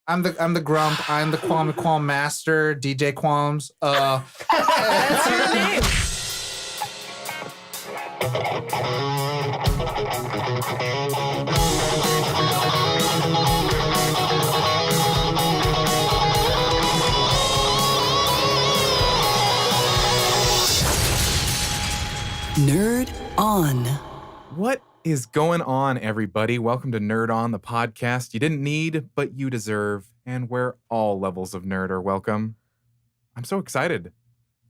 I'm the grump. I'm the Quam master, DJ Qualms. That's your name. Nerd On. What is going on, everybody? Welcome to Nerd On, the podcast you didn't need, but you deserve, and where all levels of nerd are welcome. I'm so excited.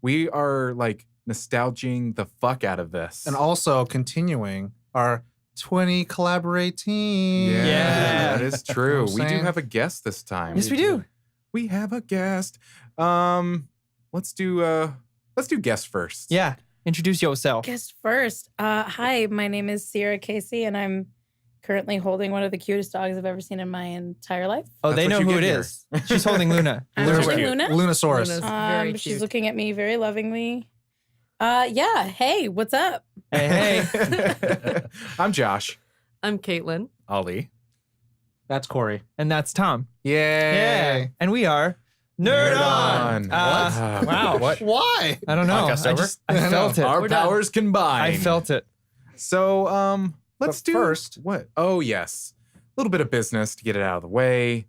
We are nostalging the fuck out of this. And also continuing our 20 collaborating. Yeah, that is true. You know what I'm We do saying? have a guest this time. Yes, we do. We have a guest. Let's do guest first. Yeah. Introduce yourself. Guest first. Hi, my name is Siera Casey, and I'm currently holding one of the cutest dogs I've ever seen in my entire life. Oh, That's they what know you who get it here. is. She's holding Luna. I'm Luna's holding cute. Luna. Lunasaurus. Luna's very She's cute. looking at me very lovingly. Yeah. Hey, what's up? Hey, hey. I'm Josh. I'm Caitlin. Ali. That's Corey. And that's Tom. Yay. Yeah. And we are Nerd On. Wow. What? Why? I don't know. Podcast over? I felt it. Our We're done. powers combined. I felt it. So, let's But do first- what? Oh, yes. A little bit of business to get it out of the way.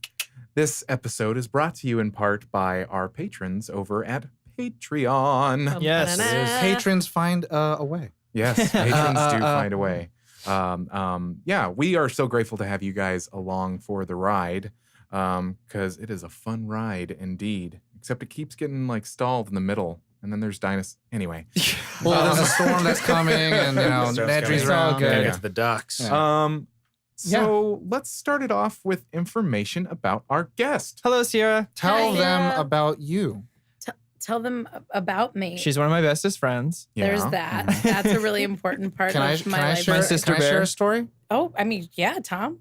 This episode is brought to you in part by our patrons over at Patreon. Yes. Ba-da-da. Patrons find a way. Yes, patrons do find a way. Yeah, we are so grateful to have you guys along for the ride because it is a fun ride indeed. Except it keeps getting stalled in the middle. And then there's dinosaurs. Anyway. Well, there's a storm that's coming, and Storm's Nedry's coming. It's all around. good. Gotta Yeah. get to the ducks. Yeah. So let's start it off with information about our guest. Hello, Sierra. Tell Hi. them about you. Tell them about me. She's one of my bestest friends. There's Yeah. that. That's a really important part Can I of my life. share? My sister can I share bear. a story? Oh, I mean, yeah, Tom.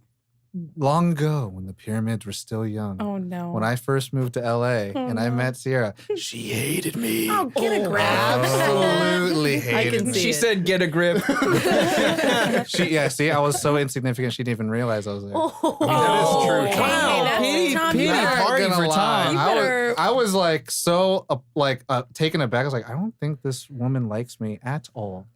Long ago, when the pyramids were still young, Oh no. when I first moved to LA Oh, and I no. met Sierra, she hated me. Oh, get a grip. Absolutely I hated can me. see She it. said, get a grip. See, I was so insignificant she didn't even realize I was there. Oh, that is true, Tom. Hey, that's Pity- Tom. pity You better- party Not for gonna lie. Tom. You better- I was taken aback. I was like, I don't think this woman likes me at all.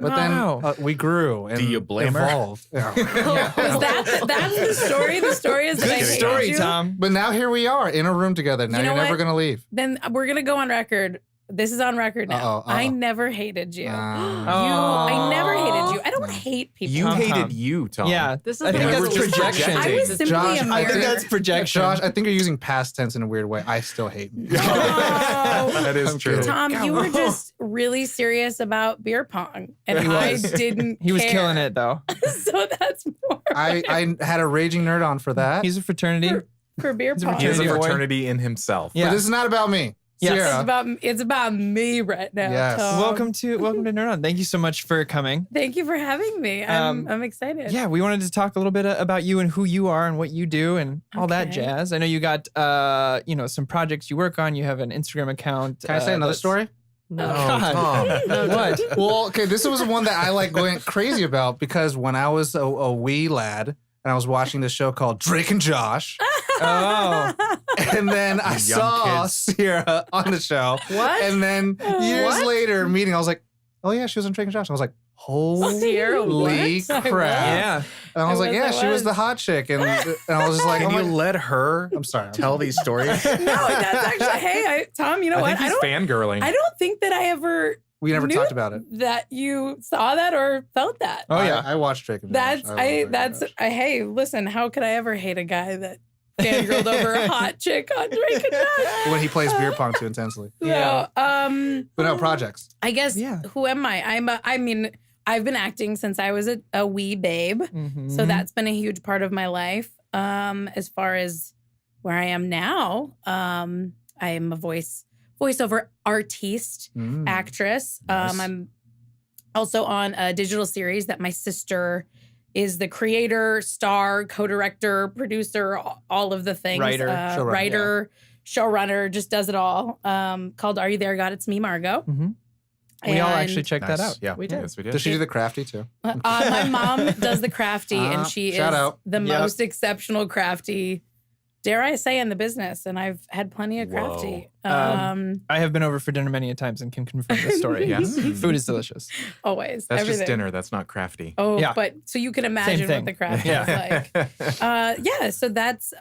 But Wow. then we grew and Do you blame her? evolved. Yeah. Was that's the story? The story is that I Good hated story, you? Tom. But now here we are in a room together. Now You know you're never what? gonna leave. Then we're gonna go on record. This is on record now. Uh-oh. I never hated you. Ah. I never hated you. I don't hate people. You Tom. hated you, Tom. Yeah. This is I think the that's level of projection. I was simply Josh, a I I mirror. think that's projection. Josh, I think you're using past tense in a weird way. I still hate you. Oh. That is I'm true. kidding. Tom, you were just really serious about beer pong, and I didn't. He was care. killing it, though. So that's more I had a raging nerd on for that. He's a fraternity. for beer He's a pong. He is a Boy. fraternity in himself. Yeah. But this is not about me. Yes. Sierra. It's about me right now. Yes. Tom. Welcome to Nerd On. Thank you so much for coming. Thank you for having me. I'm excited. Yeah, we wanted to talk a little bit about you and who you are and what you do and all that Okay. jazz. I know you got some projects you work on. You have an Instagram account. Can I say another story? No. Oh, God. What? Well, okay, this was one that I went crazy about because when I was a wee lad and I was watching this show called Drake and Josh, Oh, and then I Young saw kids. Sierra on the show, What? and then years What? later, meeting, I was like, oh yeah, she was on Drake and Josh. I was like, Sierra, holy what? crap! yeah. And I was I like, was, yeah, I she was was. the hot chick, and I was just like, Can oh you my- let her I'm sorry. tell these stories? No, that's actually. Hey, Tom. You know I what? think he's fangirling. I don't think that I ever We never knew talked about it. that you saw that or felt that. Oh, yeah. I watched Drake and Josh. That's hey, listen, how could I ever hate a guy that fangirled over a hot chick on Drake and Josh? when he plays beer pong too intensely. Yeah. So, But no projects. I guess Yeah. who am I? I've been acting since I was a wee babe. Mhm. So that's been a huge part of my life. As far as where I am now, I am a voiceover artiste, Mm. actress. Nice. I'm also on a digital series that my sister is the creator, star, co-director, producer, all of the things. Writer, showrunner, writer, showrunner, just does it all. Called Are You There, God? It's Me, Margot. Mhm. We all And, actually checked that out. Yeah, We did. Yes, we did. Does she do the crafty too? my mom does the crafty, and she is shout out. the Yep. most exceptional crafty dare I say, in the business, and I've had plenty of crafty. I have been over for dinner many a times and can confirm this story. Yes. Food is delicious. Always. That's everything. just dinner. That's not crafty. Oh, Yeah. but so you can imagine thing. what the crafty Yeah. is like. So that's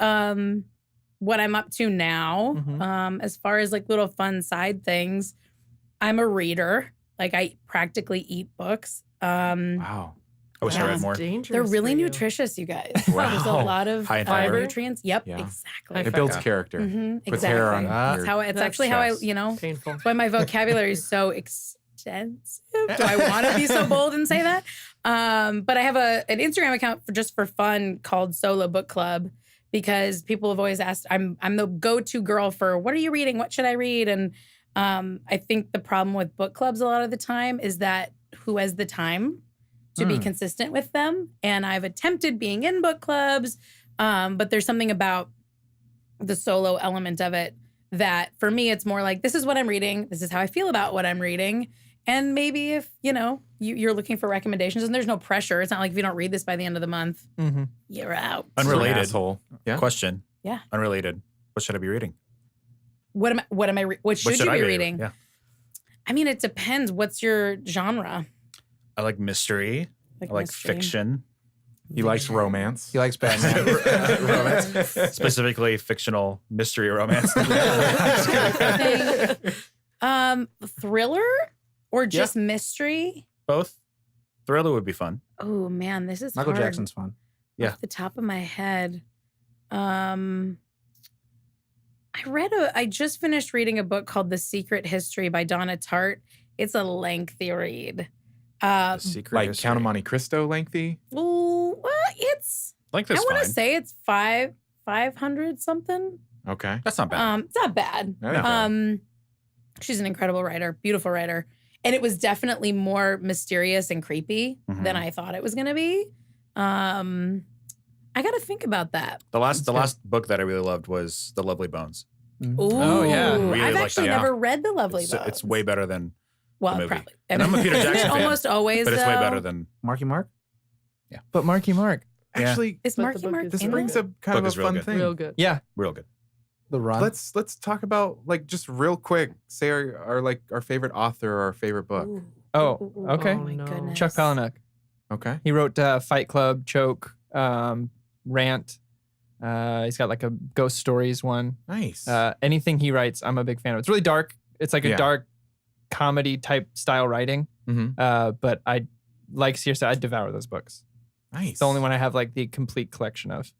what I'm up to now. Mhm. As far as like little fun side things, I'm a reader. Like I practically eat books. Wow. I wish I read more. They're really nutritious, you guys. Wow. There's a lot of High in fiber. nutrients. Yep, Yeah. exactly. It builds Yeah. character. Mhm, Puts hair on exactly. your It's how it's That's actually how I, chest. Painful. why my vocabulary is so extensive. Do I want to be so bold and say that? But I have an Instagram account for fun called Solo Book Club because people have always asked. I'm the go-to girl for what are you reading? What should I read? And I think the problem with book clubs a lot of the time is that who has the time to be consistent with them? And I've attempted being in book clubs, but there's something about the solo element of it that for me, it's more like, this is what I'm reading. This is how I feel about what I'm reading. And maybe if, you're looking for recommendations and there's no pressure, it's not like if you don't read this by the end of the month, Mhm. you're out. Unrelated. Asshole. Yeah. Question. Yeah. Unrelated. What should I be reading? What should you I be reading? Yeah. I mean, it depends. What's your genre? I like mystery. I like mystery. fiction. He likes romance. He likes Batman. Romance. Specifically fictional mystery romance. Thriller or just mystery? Both. Thriller would be fun. Oh man, this is Michael hard. Jackson's fun. Yeah. Off the top of my head. I just finished reading a book called The Secret History by Donna Tartt. It's a lengthy read. The Secret Like History. Count of Monte Cristo lengthy. It's Like I this want to fine. say it's 500 something. Okay. That's not bad. It's not bad. Okay. She's an incredible writer, beautiful writer. And it was definitely more mysterious and creepy than I thought it was going to be. I got to think about that. The last book that I really loved was The Lovely Bones. Ooh, Oh, yeah. Really I've like actually that. never read The Lovely It's, Bones. it's way better than, well, movie. probably. And I'm a Peter Isn't Jackson it fan, almost always, but it's way though? better than. Marky Mark? But Marky Mark. Yeah. Actually, Is But the Marky book Mark is this in brings it? up kind Book of is a real fun good. thing. Real good. Yeah. Real good. The Run. Let's talk about like just real quick. Say our favorite author or our favorite book. Ooh. Oh, Ooh, okay. Oh my No. goodness. Chuck Palahniuk. Okay. He wrote Fight Club, Choke, Rant. He's got like a Ghost Stories one. Nice. Anything he writes, I'm a big fan of. It's really dark. It's like a Yeah. dark comedy type style writing. Mhm. But I like seriously, I devour those books. Nice. It's the only one I have like the complete collection of.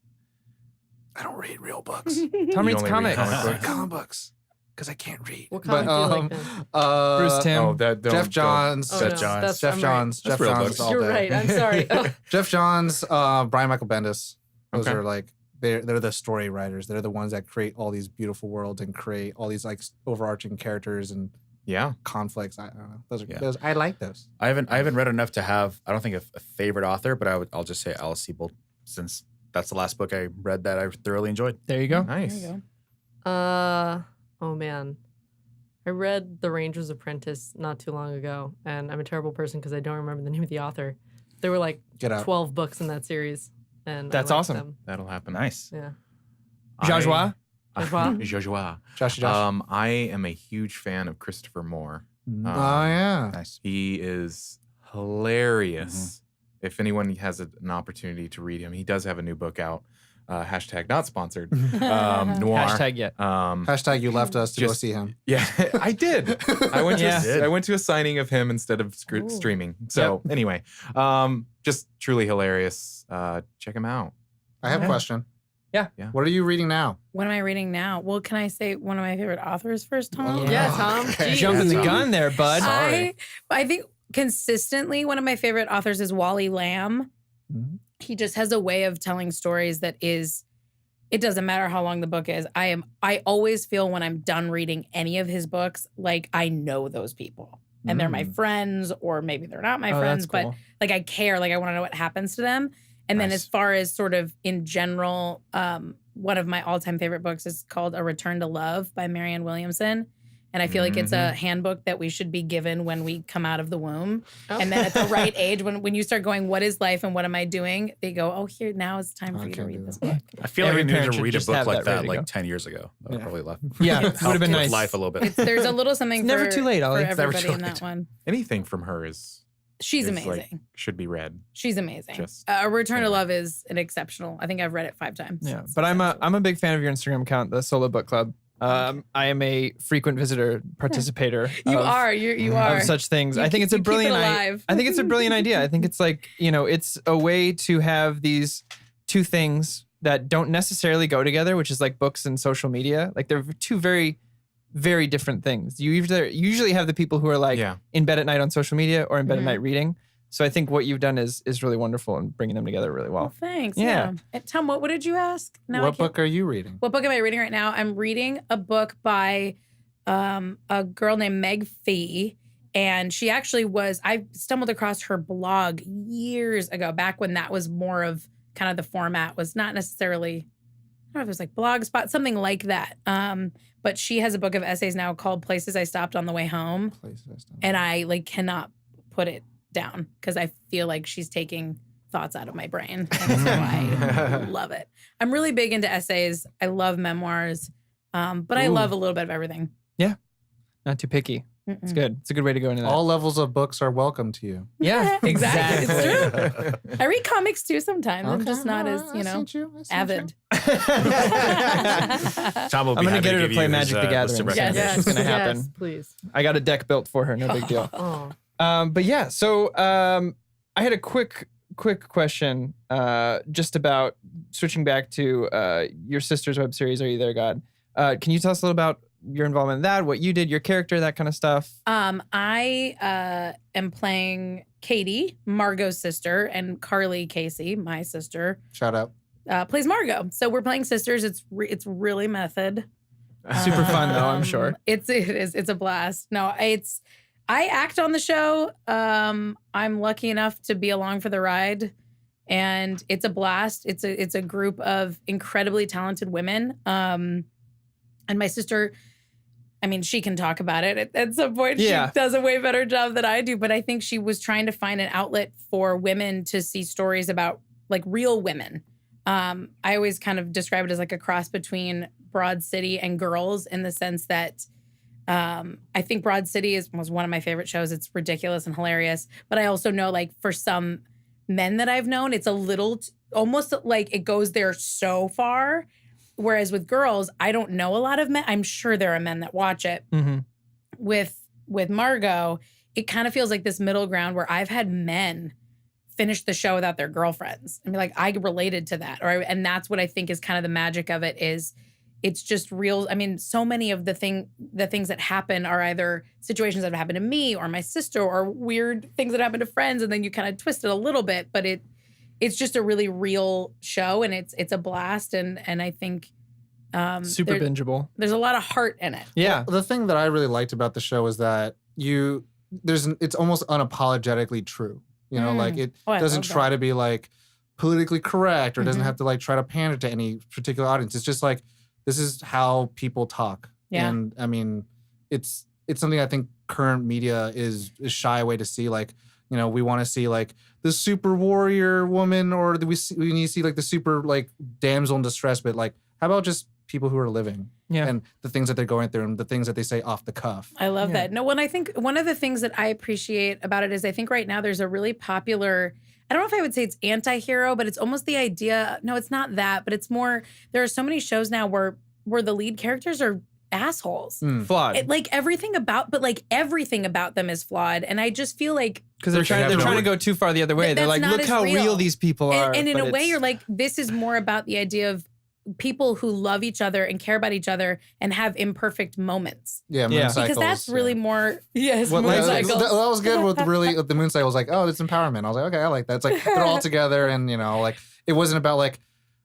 I don't read real books. Tom You reads only read comics. comic books. Comic books. Because I can't read. What But, comic do you like then? Bruce Timm. Oh, that don't, Jeff Johns. Oh, Jeff no, Johns. that's- Jeff I'm Johns. That's Jeff real Johns books. all You're day. right. I'm sorry. Oh. Jeff Johns, Brian Michael Bendis. Those Okay. are like they're the story writers. They're the ones that create all these beautiful worlds and create all these like overarching characters and Yeah. conflicts. I don't know. Those are Yeah. those. I like those. I haven't read enough to have. I don't think a favorite author, but I'll just say Alice Sebold, since that's the last book I read that I thoroughly enjoyed. There you go. There Nice. you go. Oh man. I read The Ranger's Apprentice not too long ago, and I'm a terrible person because I don't remember the name of the author. There were like Get out. 12 books in that series, and That's I liked awesome. them. That'll happen. Nice. Yeah. Joshua. Joshua. Josh. I am a huge fan of Christopher Moore. Oh yeah. Nice. He is hilarious. If anyone has an opportunity to read him, he does have a new book out. Hashtag not sponsored. Noir. Hashtag yet. Hashtag you left us to go Just- see him. Yeah, I did. I went to Yeah. I went to a signing of him instead of Ooh. streaming. So anyway, just truly hilarious. Check him out. I have a Yeah. question. Yeah. What are you reading now? What am I reading now? Well, can I say one of my favorite authors first, Tom? Yeah, Tom. Okay. Jeez. Jumping the Tom. gun there, bud. I think consistently one of my favorite authors is Wally Lamb. Mhm. He just has a way of telling stories that is, it doesn't matter how long the book is. I always feel when I'm done reading any of his books, like I know those people and they're my friends, or maybe they're not my Oh, friends, that's cool. but like I care, like I want to know what happens to them. And then Nice. as far as sort of in general, one of my all-time favorite books is called A Return to Love by Marianne Williamson. And I feel like it's a handbook that we should be given when we come out of the womb. And then at the right age, when you start going, what is life and what am I doing? They go, oh, here, now it's time for you to read this book. I feel like I needed parent to should read a just book have like that ready that to like go. 10 years ago. That would probably left. Yeah, it would have been with nice. life a little bit. There's a little something Never for, too late, Ollie. for It's never everybody too in late. that one. Anything from her is She's is, amazing. like, should be read. She's amazing. Just- Return to Love is an exceptional. I think I've read it 5 times. Yeah, It's but I'm exceptional. a big fan of your Instagram account, the Solo Book Club. I am a frequent visitor, participator. You of, are. You are. of such things. You I think keep- it's a you keep it brilliant alive. I think it's a brilliant idea. I think it's like, it's a way to have these two things that don't necessarily go together, which is like books and social media. Like they're two very, very different things. You usually have the people who are like Yeah. in bed at night on social media or in bed Mhm. at night reading. So I think what you've done is really wonderful and bringing them together really Well, well. thanks. Yeah. Yeah. And Tom, what did you ask? Now I What can't- book are you reading? What book am I reading right now? I'm reading a book by a girl named Meg Fee. And she actually I stumbled across her blog years ago, back when that was more of kind of the format, was not necessarily, I don't know if it was like Blogspot, something like that. But she has a book of essays now called Places I Stopped on the Way Home. And I cannot put it down because I feel like she's taking thoughts out of my brain. And so I love it. I'm really big into essays. I love memoirs. But I Ooh. love a little bit of everything. Not too picky. Mm-mm. It's good. It's a good way to go into that. All levels of books are welcome to you. Yeah, Exactly. It's exactly. true. I read comics too sometimes. I'm Okay, just not all as, right, I seen you. avid. Tom will be I'm gonna happy get her to give play you Magic his, the list of Gathering. Yes. recommendations. It's gonna happen. Yes, please. I got a deck built for her. No big deal. Oh. But yeah, so I had a quick question just about switching back to your sister's web series, Are You There, God? Can you tell us a little about your involvement in that, what you did, your character, that kind of stuff? I am playing Katie, Margot's sister, and Carly Casey, my sister, Shout out. plays Margot. So we're playing sisters. It's really method. Super fun though, I'm sure. It is. It's a blast. No, I act on the show. I'm lucky enough to be along for the ride, and it's a blast. It's a group of incredibly talented women. And my sister, I mean, she can talk about it at some point. Yeah. She does a way better job than I do, but I think she was trying to find an outlet for women to see stories about like real women. I always kind of describe it as like a cross between Broad City and Girls, in the sense that I think Broad City was one of my favorite shows. It's ridiculous and hilarious. But I also know, like, for some men that I've known, it's a little almost like it goes there so far. Whereas with Girls, I don't know a lot of men. I'm sure there are men that watch it. Mm-hmm. With Margot, it kind of feels like this middle ground where I've had men finish the show without their girlfriends. I mean, like, I related to that. And that's what I think is kind of the magic of it, is it's just real. I mean, so many of the things that happen are either situations that have happened to me or my sister, or weird things that happen to friends, and then you kind of twist it a little bit, but it's just a really real show, and it's a blast, and I think Super bingeable. there's a lot of heart in it. Yeah. The thing that I really liked about the show is that it's almost unapologetically true. Like it Oh, I doesn't love try that. to be like politically correct, or doesn't Mhm. have to like try to pander to any particular audience. It's just like, this is how people talk. Yeah. And I mean, it's something I think current media is shy away to see. Like, we want to see like the super warrior woman, or we need to see like the super like damsel in distress, but like, how about just people who are living? Yeah. And the things that they're going through and the things that they say off the cuff. I love Yeah. that. No, when I think one of the things that I appreciate about it is I think right now there's a really popular, I don't know if I would say it's anti-hero, but it's almost the idea, no, it's not that, but it's more, there are so many shows now where the lead characters are assholes. Flawed. Like everything about them is flawed. And I just feel like, Because they're trying to go too far the other way. They're That's like, not look as how real. real these people are. and in but a way it's- you're like, this is more about the idea of people who love each other and care about each other and have imperfect moments. Yeah, moon Yeah. cycles. Because that's really more, yes, What moon life- that cycles. was good with the moon cycle. Was like, oh, it's empowerment. I was like, okay, I like that. It's like they're all together, and like it wasn't about like,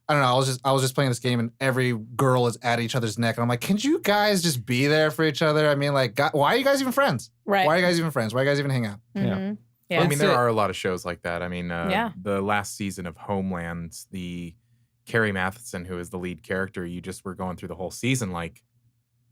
I don't know. I was just playing this game, and every girl is at each other's neck, and I'm like, can you guys just be there for each other? I mean, like, why are you guys even friends? Right. Why are you guys even friends? Why are you guys even hang out? Mhm. Yeah. I mean, there It's a- are a lot of shows like that. I mean, Yeah. the last season of Homeland, the Carrie Matheson, who is the lead character, you just were going through the whole season like,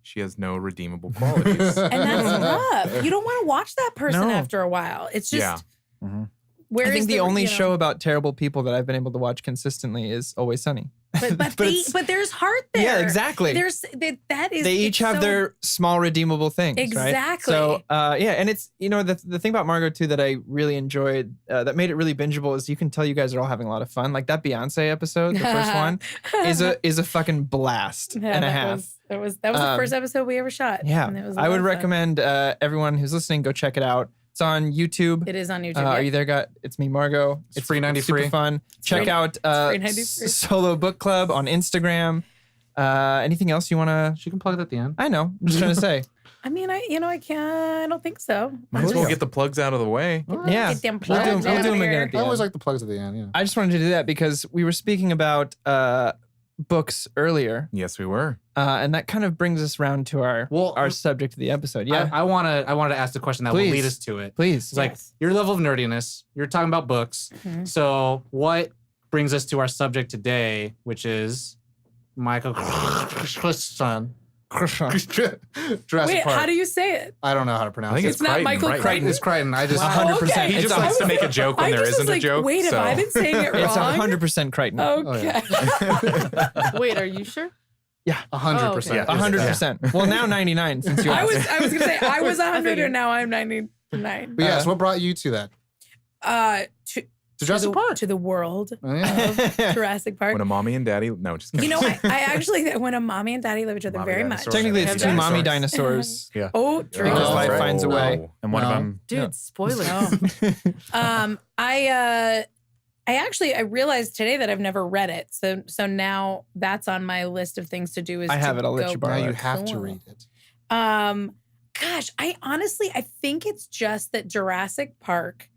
she has no redeemable qualities. And that's rough. You don't want to watch that person No. after a while. It's just Yeah. where I is think the only you know- show about terrible people that I've been able to watch consistently is Always Sunny. But it's- there's heart there. Yeah, exactly. That is. They each it's have so- their small redeemable things. Right? Exactly. So, yeah, and it's, the thing about Margot too that I really enjoyed that made it really bingeable is you can tell you guys are all having a lot of fun. Like that Beyonce episode, the first one, is a fucking blast Yeah, and a that half. was the first episode we ever shot. Yeah, and it was a I lot would of fun. recommend everyone who's listening go check it out. It's on YouTube. It is on YouTube. Are yeah. you there? It's me, Margot. It's free 90 super free. fun. Check free. out free 90 free. Solo Book Club on Instagram. Anything else you want to? She can plug it at the end. I know. I'm just trying to say. I mean, I can't. I don't think so. Might as Cool. well get the plugs out of the way. Yeah, Get them we'll do plugs them out again here. at the I always end. like the plugs at the end. Yeah. I just wanted to do that because we were speaking about books earlier, Yes, we were. and that kind of brings us round to our Well, subject of the episode. Yeah, I wanted to ask the question that Please. will lead us to it. please. It's like Yes. your level of nerdiness. You're talking about books. Mhm. So what brings us to our subject today, which is Michael son. Jurassic Wait, Park. how do you say it? I don't know how to pronounce I think it. it's not Crichton, Michael right? Crichton. It's Crichton. I just 100%. He It's just a- likes to make a joke when I there just was isn't a like, joke. wait, have so. I been saying it wrong? It's 100% Crichton. Okay. Wait, are you sure? 100%. okay. 100%. Well, now 99 since you I asked. was gonna say I was 100 figured. and now I'm 99. But yes, what brought you to that? To Jurassic Park. to the world Oh, yeah. of Jurassic Park. When a mommy and daddy, no, just kidding. You know, I actually when a mommy and daddy love each other Mommy very dinosaur. much. Technically, it's two Yeah. mommy dinosaurs. Yeah. Oh, true. Because Oh. life finds a No. way. And one of No. them. Dude, No. spoilers. No. I realized today that I've never read it. So now that's on my list of things to do is I have to it. I'll let go you borrow Now it. you have to Cool. read it. Gosh, I think it's just that Jurassic Park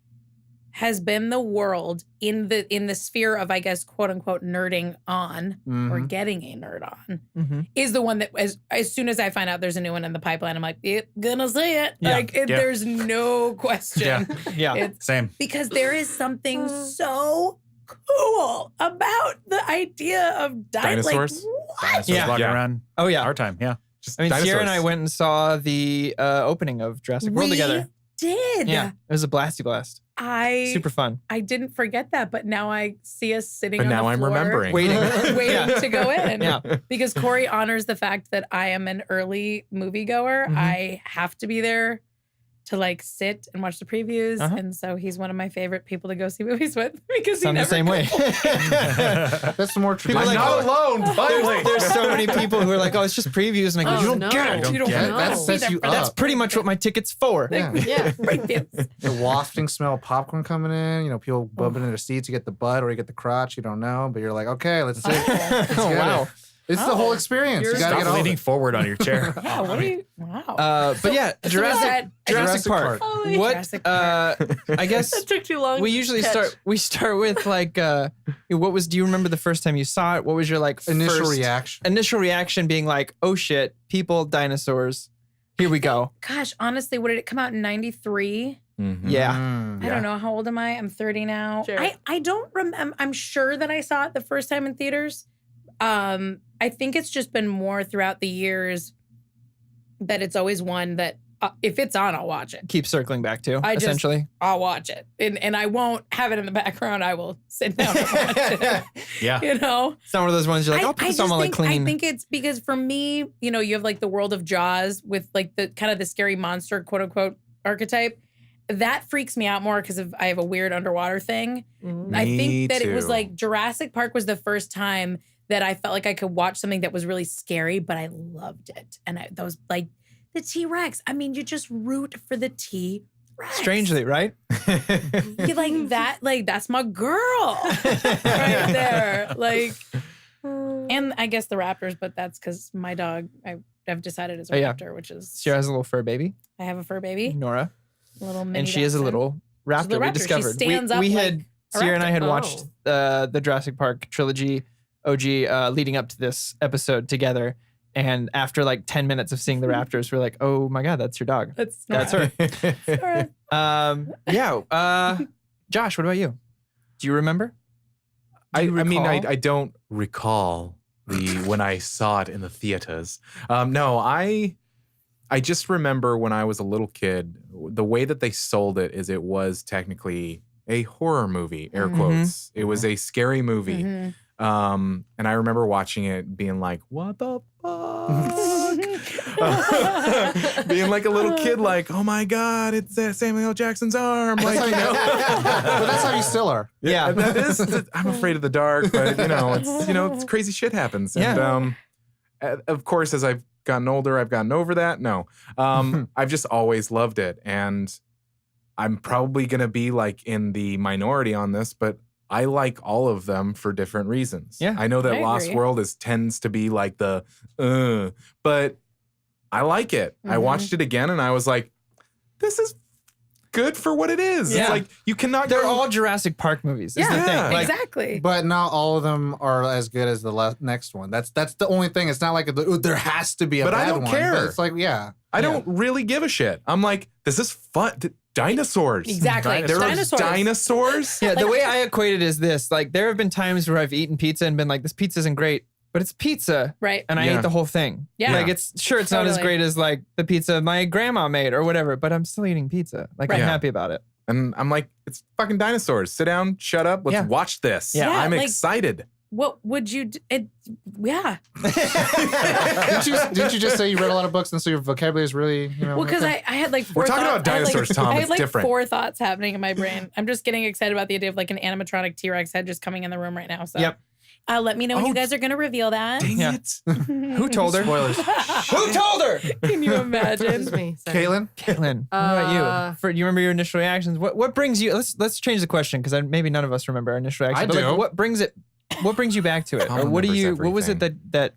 has been the world in the sphere of, I guess, quote unquote nerding on or Mhm. getting a nerd on Mhm. is the one that as soon as I find out there's a new one in the pipeline, I'm like, gonna see it. Yeah. Like Yeah. there's no question. Yeah. It's Same. because there is something so cool about the idea of Dinosaurs? Like, what? Dinosaurs Yeah. walking Yeah. around Oh, yeah. our time. Yeah. Just I mean, Sierra and I dinosaurs. went and saw the opening of Jurassic World We together. did. Yeah. It was a blasty blast. Super fun. I didn't forget that, but now I see us sitting But on now the I'm floor remembering. Waiting. waiting Yeah. to go in. Yeah. Because Corey honors the fact that I am an early moviegoer. Mhm. I have to be there to like sit and watch the previews. Uh-huh. And so he's one of my favorite people to go see movies with because I'm he the never same way. That's the more People traditional. like, not alone. Finally. There's so many people who are like, oh, it's just previews. And I go, Oh, you don't no. get it. I don't You don't get it. know. That sets you That's up. pretty much what my ticket's for. Yeah. Yeah. Previews. The wafting smell of popcorn coming in, people bumping in their seats. You get the butt or you get the crotch. You don't know, but you're like, okay, let's see. Oh, wow. It's the whole experience. You gotta Stop get all of leaning it. forward on your chair. Yeah, what are you? Wow. But yeah, Jurassic Park. Holy What? Jurassic Park. I guess That took too long. we to usually catch. start with like, do you remember the first time you saw it? What was your like Initial first reaction. initial reaction being like, oh shit, people, dinosaurs. Here we go. Gosh, honestly, what did it come out in 93? Mhm. Yeah. Mm. I don't know. How old am I? I'm 30 now. Sure. I don't remember. I'm sure that I saw it the first time in theaters. I think it's just been more throughout the years that it's always one that if it's on, I'll watch it. Keep circling back to, I just- essentially. I'll watch it. And I won't have it in the background. I will sit down and watch it. Yeah. You know? It's not one of those ones you're like, I'll put this on while I clean. I think it's because for me, you have like the world of Jaws with like the kind of the scary monster, quote unquote, archetype. That freaks me out more because I have a weird underwater thing. Mhm. I Me think that it was too. like Jurassic Park was the first time that I felt like I could watch something that was really scary, but I loved it. And those like the T-Rex. I mean, you just root for the T-Rex. Strangely, right? You like that, like that's my girl right there. Like, and I guess the Raptors, but that's because my dog, I've decided is a Oh, yeah. Raptor, which is Sierra has a little fur baby, I have a fur baby, Nora, a little mini and she is a dachshund. little raptor. She's a little We raptor. She discovered. stands up we like had a Sierra and I raptor. had watched the Jurassic Park trilogy OG leading up to this episode together. And after like 10 minutes of seeing the raptors, we're like, oh my God, that's your dog. That's her. Nora. Josh, what about you? Do you remember? I Do you mean, recall? I don't recall when I saw it in the theaters. No, I just remember when I was a little kid, the way that they sold it is it was technically a horror movie, air quotes. It was a scary movie. And I remember watching it being like, what the fuck? Being like a little kid, like, oh my God, it's Samuel L. Jackson's arm. Like, you know. But that's how you still are. Yeah, that is. I'm afraid of the dark, but it's crazy shit happens. And of course, as I've gotten older, I've gotten over that. No, I've just always loved it, and I'm probably gonna be like in the minority on this, but I like all of them for different reasons. Yeah, I know that I Lost agree. World tends to be like the, but I like it. I watched it again, and I was like, this is good for what it is. Yeah. It's like you cannot. They're go- all Jurassic Park movies. Is the Yeah. thing. Like, exactly. But not all of them are as good as the next one. That's the only thing. It's not like there has to be a But I bad don't one. care. But it's like, yeah. I don't really give a shit. I'm like, this is fun. Dinosaurs. Exactly. There Dinosaurs. are dinosaurs. Yeah, the way I equate it is this. Like, there have been times where I've eaten pizza and been like, this pizza isn't great, but it's pizza. Right. And I Yeah. ate the whole thing. Yeah. Like, it's not as Totally. great as like the pizza my grandma made or whatever, but I'm still eating pizza. Like, I'm Right. happy about it. And I'm like, it's fucking dinosaurs. Sit down, shut up. Let's Yeah. watch this. Yeah. Yeah, I'm like- excited. What would you do? Yeah. Didn't you just say you read a lot of books and so your vocabulary is really, Well, because I had like 4 We're talking thoughts. about dinosaurs, Tom. I had It's like different. 4 thoughts happening in my brain. I'm just getting excited about the idea of like an animatronic T-Rex head just coming in the room right now. So Yep. Let me know when Oh, you guys are going to reveal that. Dang Yeah. it. Who told her? Spoilers. Who told her? Can you This imagine? is me. Sorry. Caitlin? Caitlin, what about you? Do you remember your initial reactions? What brings you? Let's change the question because maybe none of us remember our initial reaction. I but do. Like, what brings you back to it? Tom Or what do you? remembers What was it that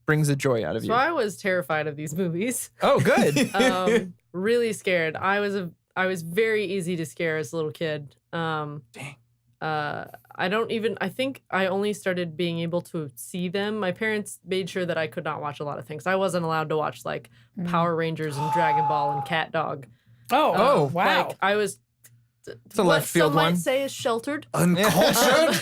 brings the joy out of So you? I was terrified of these movies. Oh, good. Really scared. I was very easy to scare as a little kid. Dang. I think I only started being able to see them. My parents made sure that I could not watch a lot of things. I wasn't allowed to watch like Power Rangers and Dragon Ball and Cat Dog. Oh, wow. Like, I was. It's a left field some one. might say is sheltered. Uncultured?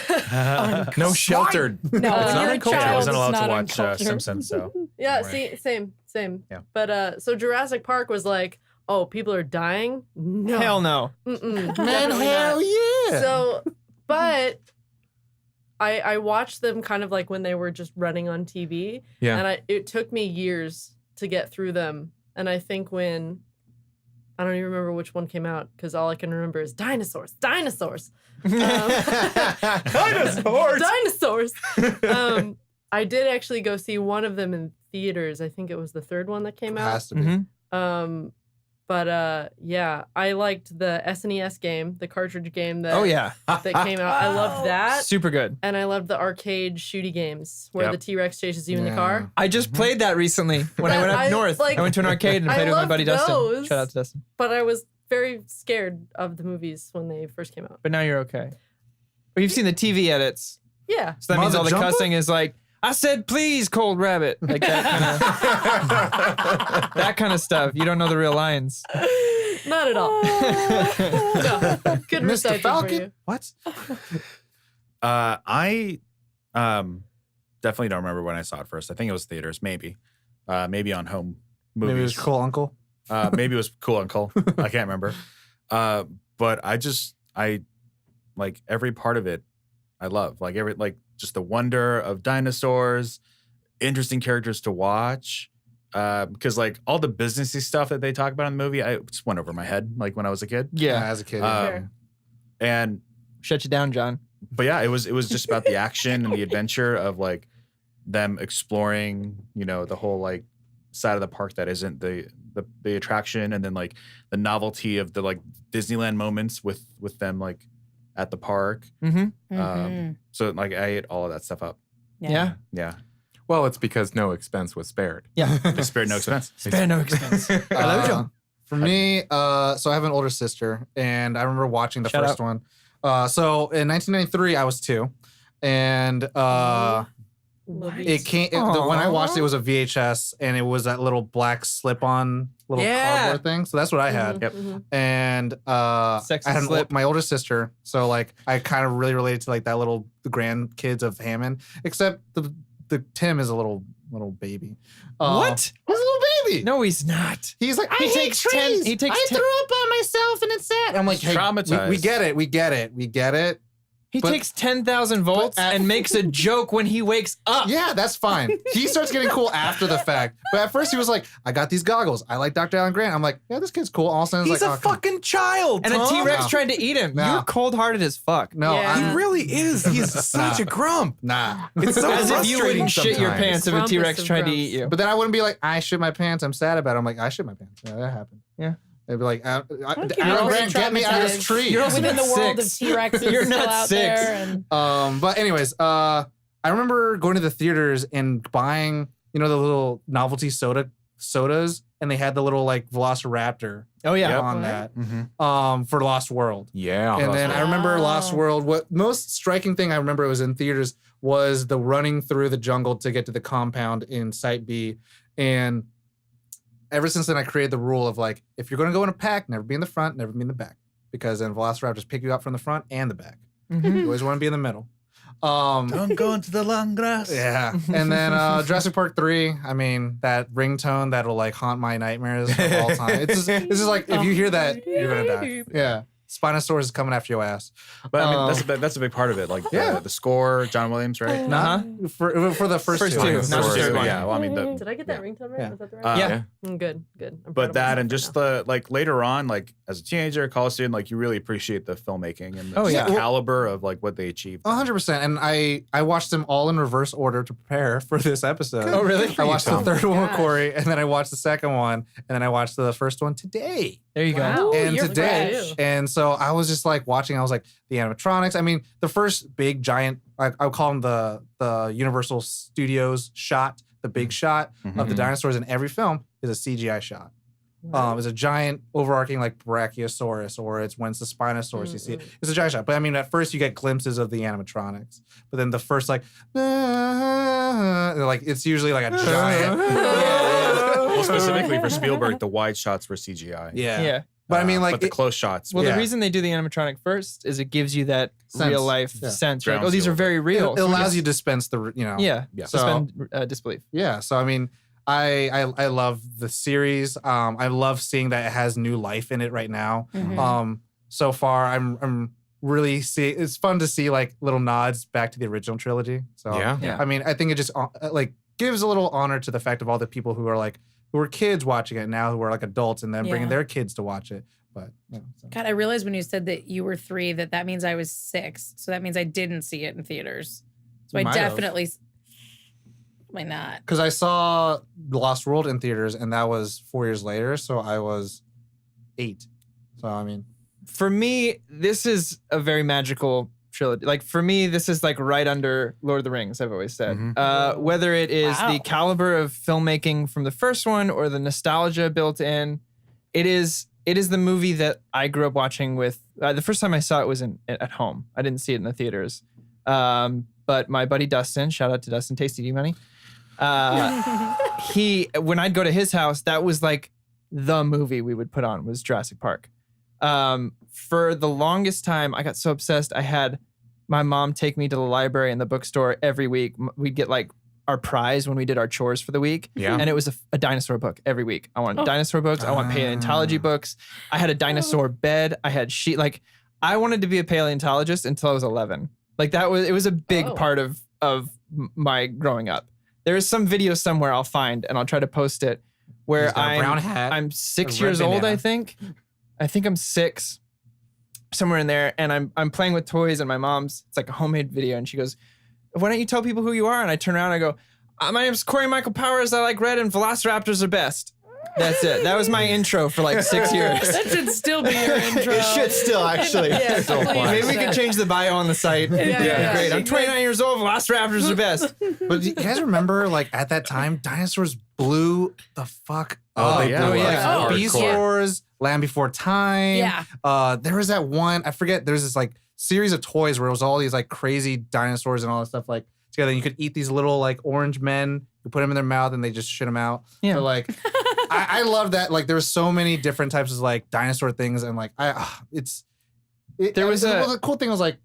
No sheltered. no, it's not your uncultured. child I wasn't is allowed not to watch uncultured. Simpsons, so Yeah, Right. see, same. Yeah. But so Jurassic Park was like, oh, people are dying? No. Hell no. Mm-mm, Man, definitely hell not. yeah. So, but I watched them kind of like when they were just running on TV. Yeah. And it took me years to get through them. And I think when I don't even remember which one came out because all I can remember is dinosaurs. Dinosaurs. Dinosaurs. I did actually go see one of them in theaters. I think it was the third one that came out. Has to be. Mhm. But yeah, I liked the SNES game, the cartridge game that Oh yeah. that came out. I loved that. Super good. And I loved the arcade shooty games where Yep. the T-Rex chases you in the Yeah. car. I just played that recently when I went up I- north. like, I went to an arcade and I played it with my loved buddy Dustin. those. Shout out to Dustin. But I was very scared of the movies when they first came out. But now you're okay. Well, you've seen the TV edits, Yeah. so that means Mother all the jumper? cussing is like, "I said please, cold rabbit," like that kind of that kind of stuff. You don't know the real lines. Not at all. No. Couldn't Mr. recite them for Falcon? you. What? I definitely don't remember when I saw it first. I think it was theaters, maybe on home movies. Maybe it was Cool Uncle. Maybe it was Cool Uncle. I can't remember. But I like every part of it. I love just the wonder of dinosaurs, interesting characters to watch. Because like all the businessy stuff that they talk about in the movie, I just went over my head like when I was a kid. Yeah, As a kid. Um, and shut you down, John. but yeah, it was just about the action and the adventure of like them exploring, the whole like side of the park that isn't the attraction, and then like the novelty of the like Disneyland moments with them like at the park. Mm-hmm. So like I ate all of that stuff up. Yeah. Yeah, Well, it's because no expense was spared. Yeah. they spared no expense. Spare no expense. Hello, John. For me, so I have an older sister, and I remember watching the Shout first one. So in 1993, I was 2, and it came when I watched it, it was a VHS, and it was that little black slip-on little Yeah. cardboard thing. So that's what I had. Yep. And I Sexy had slip. my older sister, so like I kind of really related to like that little the grandkids of Hammond. Except the Tim is a little baby. What? He's a little baby. No, he's not. He's like, I He hate takes trees. 10 he takes I 10 threw up on myself and it's sad. I'm like, He's hey, traumatized. we get it. He But- takes 10,000 volts but at- and makes a joke when he wakes up. Yeah, that's fine. He starts getting cool after the fact. But at first he was like, I got these goggles. I like Dr. Alan Grant. I'm like, yeah, this kid's cool. All of a sudden, He's it's like, a oh, come on. fucking child. And a Tom. T-Rex No. tried to eat him. No. You're cold-hearted as fuck. No, Yeah. He I'm, really is. He's such a grump. nah. It's so As if frustrating you wouldn't shit your sometimes. pants if a Grumpus T-Rex of tried to grumps. eat you. But then I wouldn't be like, I shit my pants. I'm sad about it. I'm like, I shit my pants. Yeah, that happened. Yeah. They'd be like, think you're Alan also Grant, get me out of this traumatized. tree. You're also Within not the world of 6. T-Rexes You're still not out 6. there. And But anyways, I remember going to the theaters and buying, the little novelty sodas, and they had the little like Velociraptor Oh, yeah. on What? that Mhm. for Lost World. Yeah. And then I remember Wow. Lost World. What most striking thing I remember was in theaters was the running through the jungle to get to the compound in Site B. And ever since then, I created the rule of like, if you're going to go in a pack, never be in the front, never be in the back, because then Velociraptors pick you up from the front and the back. Mhm. You always want to be in the middle. Don't go into the long grass. Yeah. And then Jurassic Park 3, I mean, that ringtone that'll like haunt my nightmares of all time. It's just like, if you hear that, you're going to die. Yeah. Spinosaurus is coming after your ass. But I mean, that's a big part of it. Like Yeah. the score, John Williams, right? Not for the first First two. two, Not not the the third third one. Yeah. Well, I mean, Did I get that yeah. ringtone right? Yeah. Was that the right? Yeah. Good. I'm proud But of that myself and right just now. the like later on, like as a teenager, college student, like you really appreciate the filmmaking and the, Oh, yeah. the caliber of like what they achieved. 100%. And I watched them all in reverse order to prepare for this episode. Oh, really? I watched the Tom. third one with Gosh. Corey, and then I watched the second one, and then I watched the first one today. There you Wow. go. Ooh, And you're today, fresh. and so I was just like watching. I was like the animatronics. I mean, the first big giant. I would call them the Universal Studios shot, the big shot of the Mhm. dinosaurs in every film is a CGI shot. It's a giant overarching like Brachiosaurus, or it's when it's the Spinosaurus. You see it. It's a giant shot. But I mean, at first you get glimpses of the animatronics, but then the first like it's usually like a giant. Well, specifically for Spielberg, the wide shots were CGI. Yeah. Yeah. But I mean, like but the it- close shots. Well, were, Yeah. the reason they do the animatronic first is it gives you that Sense. real life Yeah. sense. Right? Ground Oh, these are zero. very it, real. it allows you to dispense the Yeah. Yeah. So Suspend disbelief. yeah. So I mean, I love the series. I love seeing that it has new life in it right now. Mhm. So far I'm really it's fun to see like little nods back to the original trilogy. So Yeah. Yeah. I mean, I think it just like gives a little honor to the fact of all the people who were kids watching it now, who are like adults, and then bringing Yeah. their kids to watch it. But so. God, I realized when you said that you were 3 that means I was 6. So that means I didn't see it in theaters. So You I might have. definitely. Why not? Because I saw The Lost World in theaters, and that was 4 years later, so I was 8. So I mean, For me, this is a very magical trilogy. Like for me, this is like right under Lord of the Rings. I've always said, Mhm. whether it is Wow. the caliber of filmmaking from the first one or the nostalgia built in, it is the movie that I grew up watching with. The first time I saw it was at home. I didn't see it in the theaters. But my buddy Dustin, shout out to Dustin, Tasty D Money. When I'd go to his house, that was like the movie we would put on was Jurassic Park. For the longest time, I got so obsessed. I had my mom take me to the library and the bookstore every week. We'd get like our prize when we did our chores for the week. Yeah. And it was a dinosaur book every week. I want dinosaur books. I want paleontology books. I had a dinosaur bed. I had I wanted to be a paleontologist until I was 11. Like it was a big part of my growing up. There is some video somewhere I'll find and I'll try to post it where He's got a brown hat, I'm 6 a red years old, banana. I think. I think I'm 6, somewhere in there, and I'm playing with toys, and my mom's, it's like a homemade video, and she goes, "Why don't you tell people who you are?" And I turn around and I go, "My name's Corey Michael Powers. I like red, and Velociraptors are best." That's it. That was my intro for like 6 years. That should still be your intro. It should still actually. Yeah, Still please. applies. Maybe we can change the bio on the site. Yeah. Great. I'm 29 years old. Velociraptors are best. But do you guys remember, like, at that time, dinosaurs blew the fuck Oh, up. they Like, blew up. Yeah. Beast Hardcore. Wars, Land Before Time. Yeah. There was that one, I forget, there's this, like, series of toys where it was all these, like, crazy dinosaurs and all that stuff, like, together. And you could eat these little, like, orange men. You put them in their mouth and they just shit them out. Yeah. So, like, I love that. Like, there was so many different types of, like, dinosaur things. And, like, the cool thing was, like,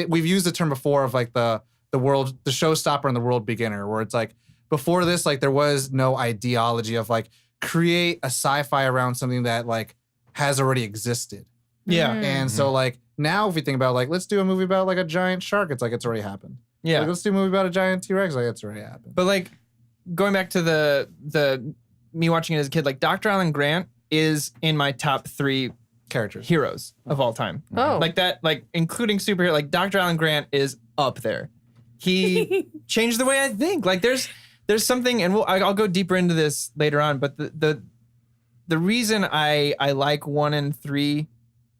we've used the term before of, like, the the showstopper and the world beginner, where it's like before this, like there was no ideology of like create a sci-fi around something that like has already existed. Yeah. And so like now if you think about like, let's do a movie about like a giant shark, it's like it's already happened. Yeah. Like, let's do a movie about a giant T-Rex, like it's already happened. But like going back to the me watching it as a kid, like Dr. Alan Grant is in my top 3 Characters. heroes of all time. Oh. Like that, like including superhero, like Dr. Alan Grant is up there. He changed the way I think. Like there's something, and I'll go deeper into this later on, but the reason I like 1 and 3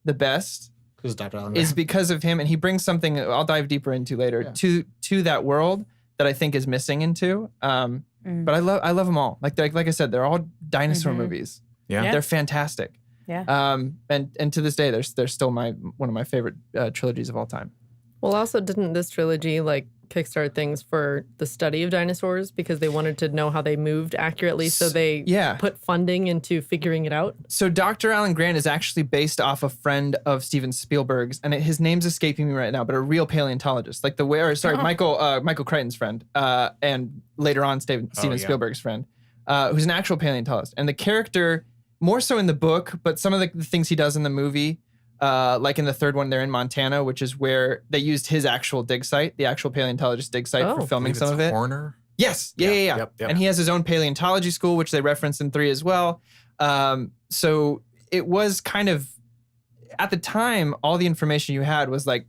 the best Because Dr. Allen is because of him, and he brings something I'll dive deeper into later to that world that I think is missing in 2. But I love them all. Like I said, they're all dinosaur movies. Yeah. They're fantastic. Yeah. And to this day, they're still one of my favorite trilogies of all time. Well, also, didn't this trilogy like kickstart things for the study of dinosaurs because they wanted to know how they moved accurately, so they put funding into figuring it out? So Dr. Alan Grant is actually based off a friend of Steven Spielberg's, and his name's escaping me right now, but a real paleontologist, like Michael Crichton's friend, and later on Steven Spielberg's friend, who's an actual paleontologist, and the character. More so in the book, but some of the things he does in the movie, like in the 3rd one, they're in Montana, which is where they used his actual dig site, the actual paleontologist dig site for filming some of it. Horner? Yes. Yeah. Yep. And he has his own paleontology school, which they reference in 3 as well. So it was kind of, at the time, all the information you had was like,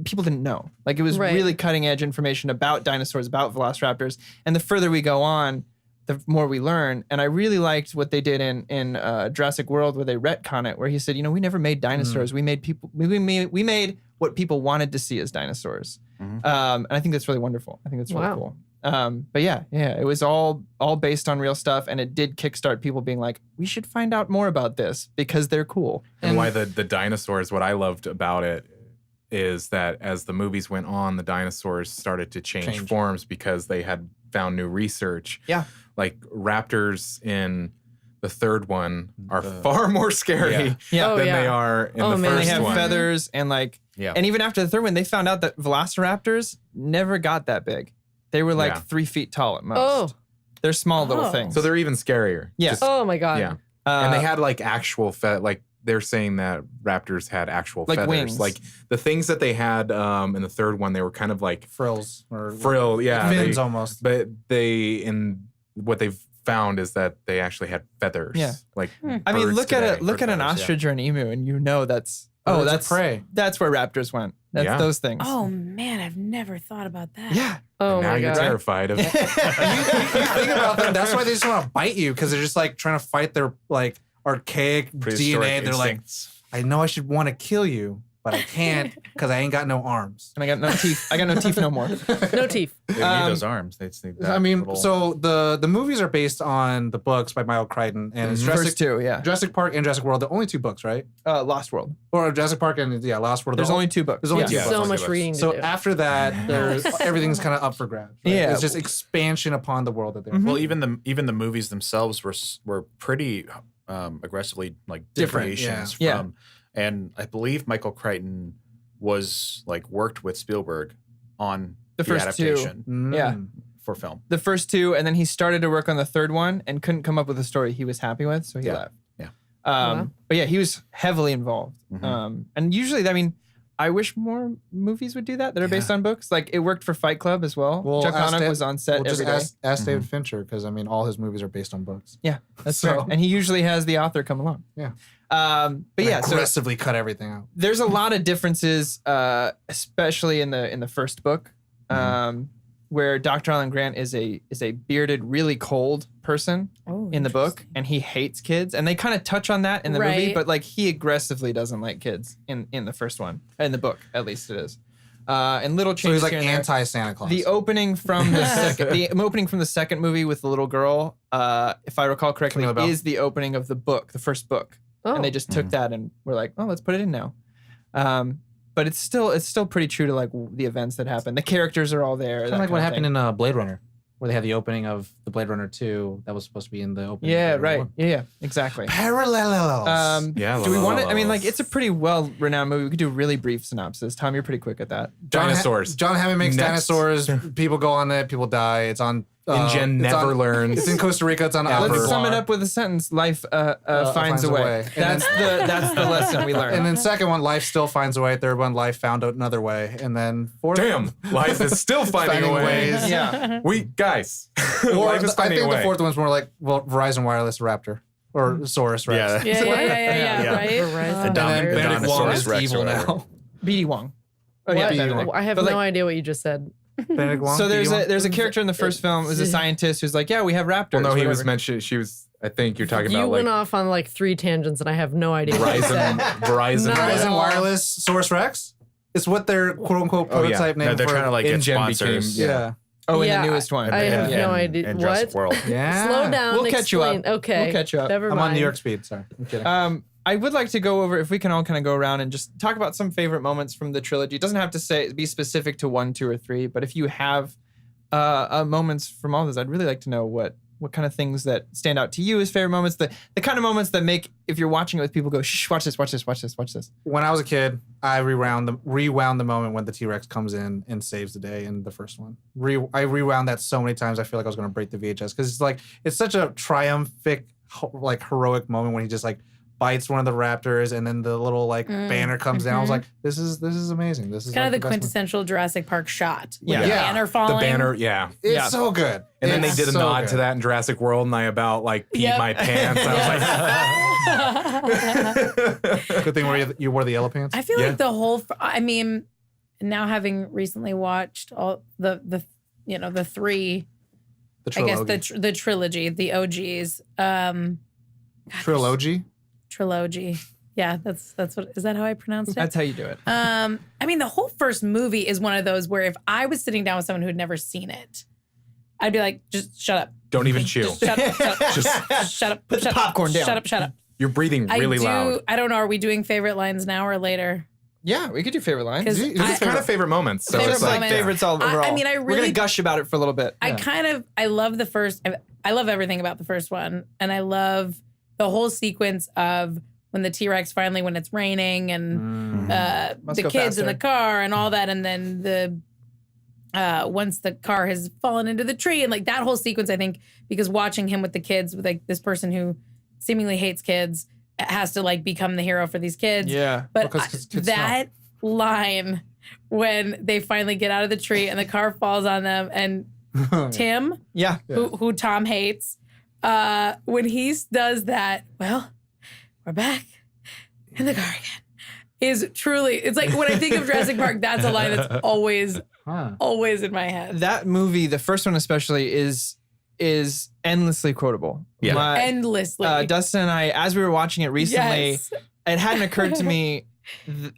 people didn't know. Like it was really cutting edge information about dinosaurs, about velociraptors. And the further we go on, the more we learn. And I really liked what they did in Jurassic World, where they retcon it, where he said, we never made dinosaurs. We made people. We made what people wanted to see as dinosaurs. And I think that's really wonderful. I think that's really cool. But yeah, it was all based on real stuff, and it did kickstart people being like, we should find out more about this because they're cool. And why the dinosaurs? What I loved about it is that as the movies went on, the dinosaurs started to change forms because they had found new research. Yeah. Like raptors in the 3rd one are far more scary than they are in the first They have one. feathers and and even after the 3rd one, they found out that velociraptors never got that big. They were like 3 feet tall at most. They're small little things. So they're even scarier. Yeah. Oh my God. Yeah. And they had like actual they're saying that raptors had actual like feathers. wings. Like the things that they had in the 3rd one, they were kind of like frills or fins almost. But what they've found is that they actually had feathers. Yeah. Like I mean, birds look today. at an feathers, ostrich or an emu, and that's that's prey. That's where raptors went. That's those things. Oh man, I've never thought about that. Yeah. Oh now my you're God. terrified of you think about them, that's why they just want to bite you, because they're just like trying to fight their like archaic DNA. They're like, I know I should want to kill you, but I can't because I ain't got no arms. And I got no teeth. I got no teeth no more. No teeth. They need those arms. They just need that I mean, little- so the movies are based on the books by Michael Crichton, and it's First 2, yeah. Jurassic Park and Jurassic World. The only 2 books, right? Lost World. Or Jurassic Park and Lost World. There's only 2 books. There's only 2 Yeah. books. So I'll much give us- reading to So do. after that, there's everything's kind of up for grabs. Right? Yeah. It's just expansion upon the world that they're. Well, even the movies themselves were pretty aggressively like Different, deviations yeah. from, and I believe Michael Crichton was like worked with Spielberg on The first 2. adaptation Yeah. for film. The first 2, and then he started to work on the 3rd one and couldn't come up with a story he was happy with, so he left. Yeah. But yeah, he was heavily involved. Mhm. And usually, I mean, I wish more movies would do that are based on books. Like it worked for Fight Club as well. Chuck Palahniuk was on set every day. Ask David Fincher, because I mean, all his movies are based on books. Yeah, that's So- fair. And he usually has the author come along. Yeah. But yeah, so aggressively cut everything out. there's a lot of differences, especially in the first book, where Dr. Alan Grant is a bearded, really cold person in the book, and he hates kids. And they kind of touch on that in the movie, Right. but like he aggressively doesn't like kids in the first one, in the book at least it is. And little So changes. he's like here and there. anti Santa Claus. The opening from the opening from the second movie with the little girl, if I recall correctly, Ring the bell. is the opening of the book, the first book. Oh. And they just took that and were like, oh, let's put it in now. But it's still pretty true to like the events that happen. The characters are all there. Kind of like what happened in Blade Runner. where they had the opening of the Blade Runner 2 that was supposed to be in the opening. Yeah, of Blade Runner right. 1. Yeah, exactly. Parallels. Yeah, Do we want to? I mean, la- like, it's a pretty well-renowned movie. We could do a really brief synopsis. Tom, you're pretty quick at that. Dinosaurs. John Hammond makes Next. dinosaurs. People go on it. People die. It's on. InGen it's never on- learns. It's in Costa Rica. It's on. Alpha Let's sum it Bar. up with a sentence. Life finds a way. And That's the lesson we learned. And then second one, life still finds a way. Third one, life found another way. And then fourth. Damn, life is still finding a way. ways. yeah. We guys, Or life is I finding think a way. the fourth one's more like Verizon Wireless Raptor or Saurus Rex. Yeah. Yeah, right? Verizon. And then The Benedict Wong Dinosaurus is Rex evil or whatever. now. BD Wong. Oh What? yeah, BD Benedict. Wong. I have But, no like- idea what you just said. Benedict Wong. So BD Wong? there's a character in the first film. It was a scientist who's like, yeah, we have raptors. Well, no, he was whatever. mentioned. She was. I think you're talking You about went like off on like 3 tangents, and I have no idea. What you Verizon. said. Verizon. No. Verizon Oh. Wireless Saurus Rex. It's what their quote unquote Oh, yeah. prototype No, name they're for. trying to like get InGen sponsors. became- yeah. Oh, in Yeah, the newest one. I have no idea. And Jurassic What? World. Yeah. Slow down. We'll catch you up. explain. Okay. We'll catch you up. Never I'm mind. on New York speed. Sorry. I'm kidding. I would like to go over, if we can all kind of go around and just talk about some favorite moments from the trilogy. It doesn't have to be specific to 1, 2, or 3, but if you have moments from all this, I'd really like to know what kind of things that stand out to you as favorite moments, the kind of moments that make, if you're watching it with people, go, shh, watch this, watch this, watch this, watch this. When I was a kid, I rewound the moment when the T-Rex comes in and saves the day in the first one. I rewound that so many times. I feel like I was going to break the VHS because it's such a triumphant, like heroic moment when he just like bites one of the raptors and then the little like banner comes down. I was like, this is amazing. This is Kind like of the best quintessential Jurassic Park shot. With Yeah. the Yeah. banner The falling. banner, yeah. movie. It's Yeah. so good. And then they It's did a so nod good. to that in Jurassic World, and I about like peed Yep. my pants. I was like, Good thing you wore the yellow pants. I feel Yeah. like the whole. I mean, now having recently watched all the 3, The I guess trilogy. the trilogy, the OGs. Trilogy. Trilogy. Yeah, that's what. Is that how I pronounced it? That's how you do it. I mean, the whole first movie is one of those where if I was sitting down with someone who had never seen it, I'd be like, just shut up. don't even chew. Just shut up. Just shut up. Put the shut up, popcorn down. Shut up. Shut up. You're breathing really loud. I don't know. Are we doing favorite lines now or later? Yeah, we could do favorite lines. 'Cause This is kind of favorite moments. So Favorite it's like, moments. favorites all overall. I mean, I We're really- going to gush about it for a little bit. I love the first. I love everything about the first one, and I love the whole sequence of when the T-Rex finally, when it's raining, and Must the go kids in faster. the car and all that, and then once the car has fallen into the tree, and like that whole sequence, I think, because watching him with the kids, with like this person who seemingly hates kids, has to like become the hero for these kids. Yeah. But Because kids that line when they finally get out of the tree and the car falls on them, and Tim, Yeah. who Tom hates, when he does that, well, we're back in the car again, is truly, it's like when I think of Jurassic Park, that's a line that's always in my head. That movie, the first one especially, is endlessly quotable. Yeah. Endlessly. Dustin and I, as we were watching it recently, Yes. it hadn't occurred to me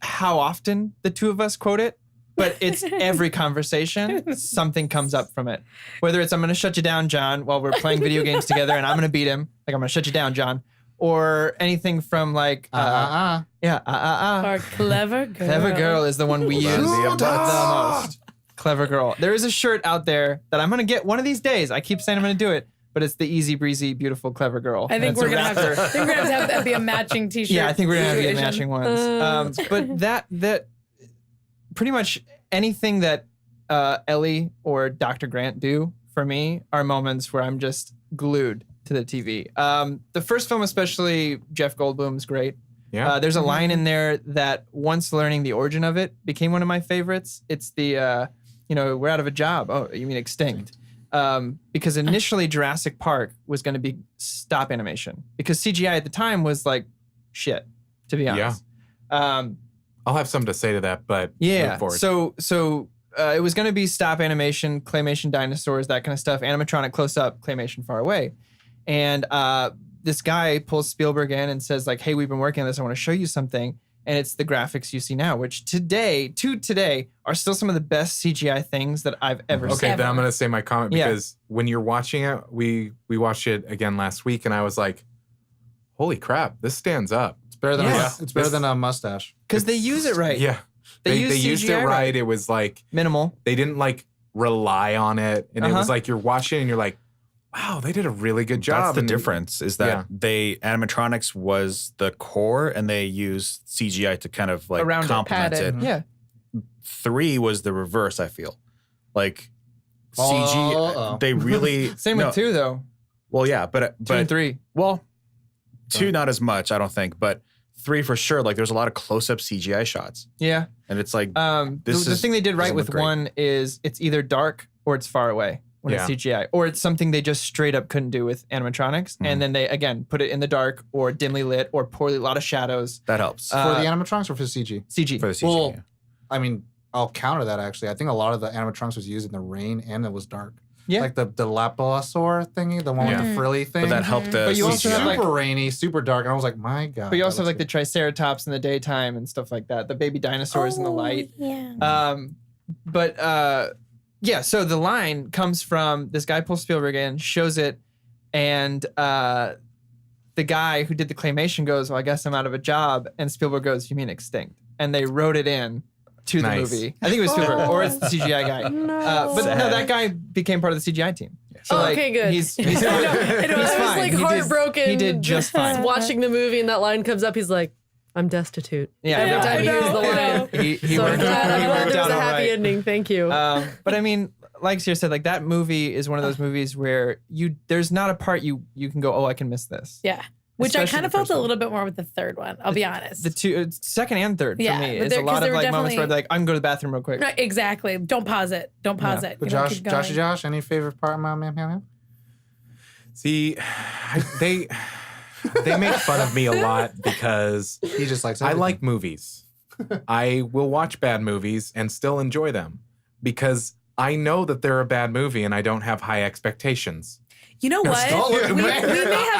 how often the two of us quote it, but it's every conversation, something comes up from it. Whether it's, I'm going to shut you down, John, while we're playing video games together and I'm going to beat him. Like, I'm going to shut you down, John. Or anything from like, Or clever girl. Clever girl is the one we use the most. Clever girl. There is a shirt out there that I'm going to get one of these days. I keep saying I'm going to do it, but it's the easy breezy, beautiful, clever girl. I think And we're it's a gonna have to. rapper. I think we're gonna have to have be a matching T-shirt. Yeah, I think we're gonna have to get situation. matching ones. But that pretty much anything that Ellie or Dr. Grant do for me are moments where I'm just glued to the TV. The first film, especially, Jeff Goldblum's great. yeah. There's a line in there that once learning the origin of it became one of my favorites. It's the we're out of a job. Oh, you mean extinct? Because initially Jurassic Park was going to be stop animation because CGI at the time was like shit, to be honest. I'll have something to say to that, but Yeah. move forward. So it was going to be stop animation, claymation dinosaurs, that kind of stuff, animatronic close up, claymation far away. And this guy pulls Spielberg in and says like, hey, we've been working on this. I want to show you something. And it's the graphics you see now, which today are still some of the best CGI things that I've ever Okay, seen. then I'm going to say my comment Yeah. because when you're watching it, we watched it again last week and I was like, holy crap, this stands up. It's better than Yeah. it's better than a mustache. Because they use it right. Yeah. They use used it CGI right. It was like, Minimal. they didn't like rely on it. And it was like you're watching and you're like, wow, they did a really good job. That's the And difference is that animatronics was the core and they used CGI to kind of like Around it, complement pad it. it. Yeah. 3 was the reverse, I feel. Like CG, they really Same with 2 though. Well, yeah, but 2 and 3. Well, 2 not as much, I don't think, but 3 for sure. Like there's a lot of close-up CGI shots, Yeah. and it's like The thing they did right doesn't with look great. 1 is it's either dark or it's far away when it's CGI, or it's something they just straight up couldn't do with animatronics, and then they again put it in the dark or dimly lit or poorly, a lot of shadows. that helps For the animatronics or for CG? CG. for the CG. Well, yeah. I mean, I'll counter that actually. I think a lot of the animatronics was used in the rain and it was dark. Yeah. Like the Lapilosaur thingy, the one with the frilly thing. But that helped the But you also CGI. have, like- super rainy, super dark. And I was like, my God. But you that also have like looks the Triceratops in the daytime and stuff like that. The baby dinosaurs in the light. Yeah. Yeah, so the line comes from this guy pulls Spielberg in, shows it, and the guy who did the claymation goes, well, I guess I'm out of a job. And Spielberg goes, you mean extinct? And they wrote it in to the Nice. movie. I think it was Spielberg, or it's the CGI guy. But no, that guy became part of the CGI team. So, Oh, like, okay, good. He's fine. I He's was fine. like He did- heartbroken. He did just fine. Watching the movie and that line comes up, he's like, I'm destitute. Yeah, Every no, time he I used the know, I line. He So I'm worked glad, I'm he glad worked there was out a all happy right. ending. Thank you. But I mean, like Sier said, like that movie is one of those movies where there's not a part you can go, oh, I can miss this. Yeah. Which I Especially kind of the felt first a one. little bit more with the third one. I'll be honest. The second and third Yeah, for me but is a there- 'cause lot there of were like moments where definitely- like I can go to the bathroom real quick. Right, exactly. Don't pause it. Don't pause it. But You know, Josh, keep going. Josh, any favorite part, man? See, they make fun of me a lot because He just likes I everything. like movies. I will watch bad movies and still enjoy them because I know that they're a bad movie and I don't have high expectations. You know what? Don't look at We me. may have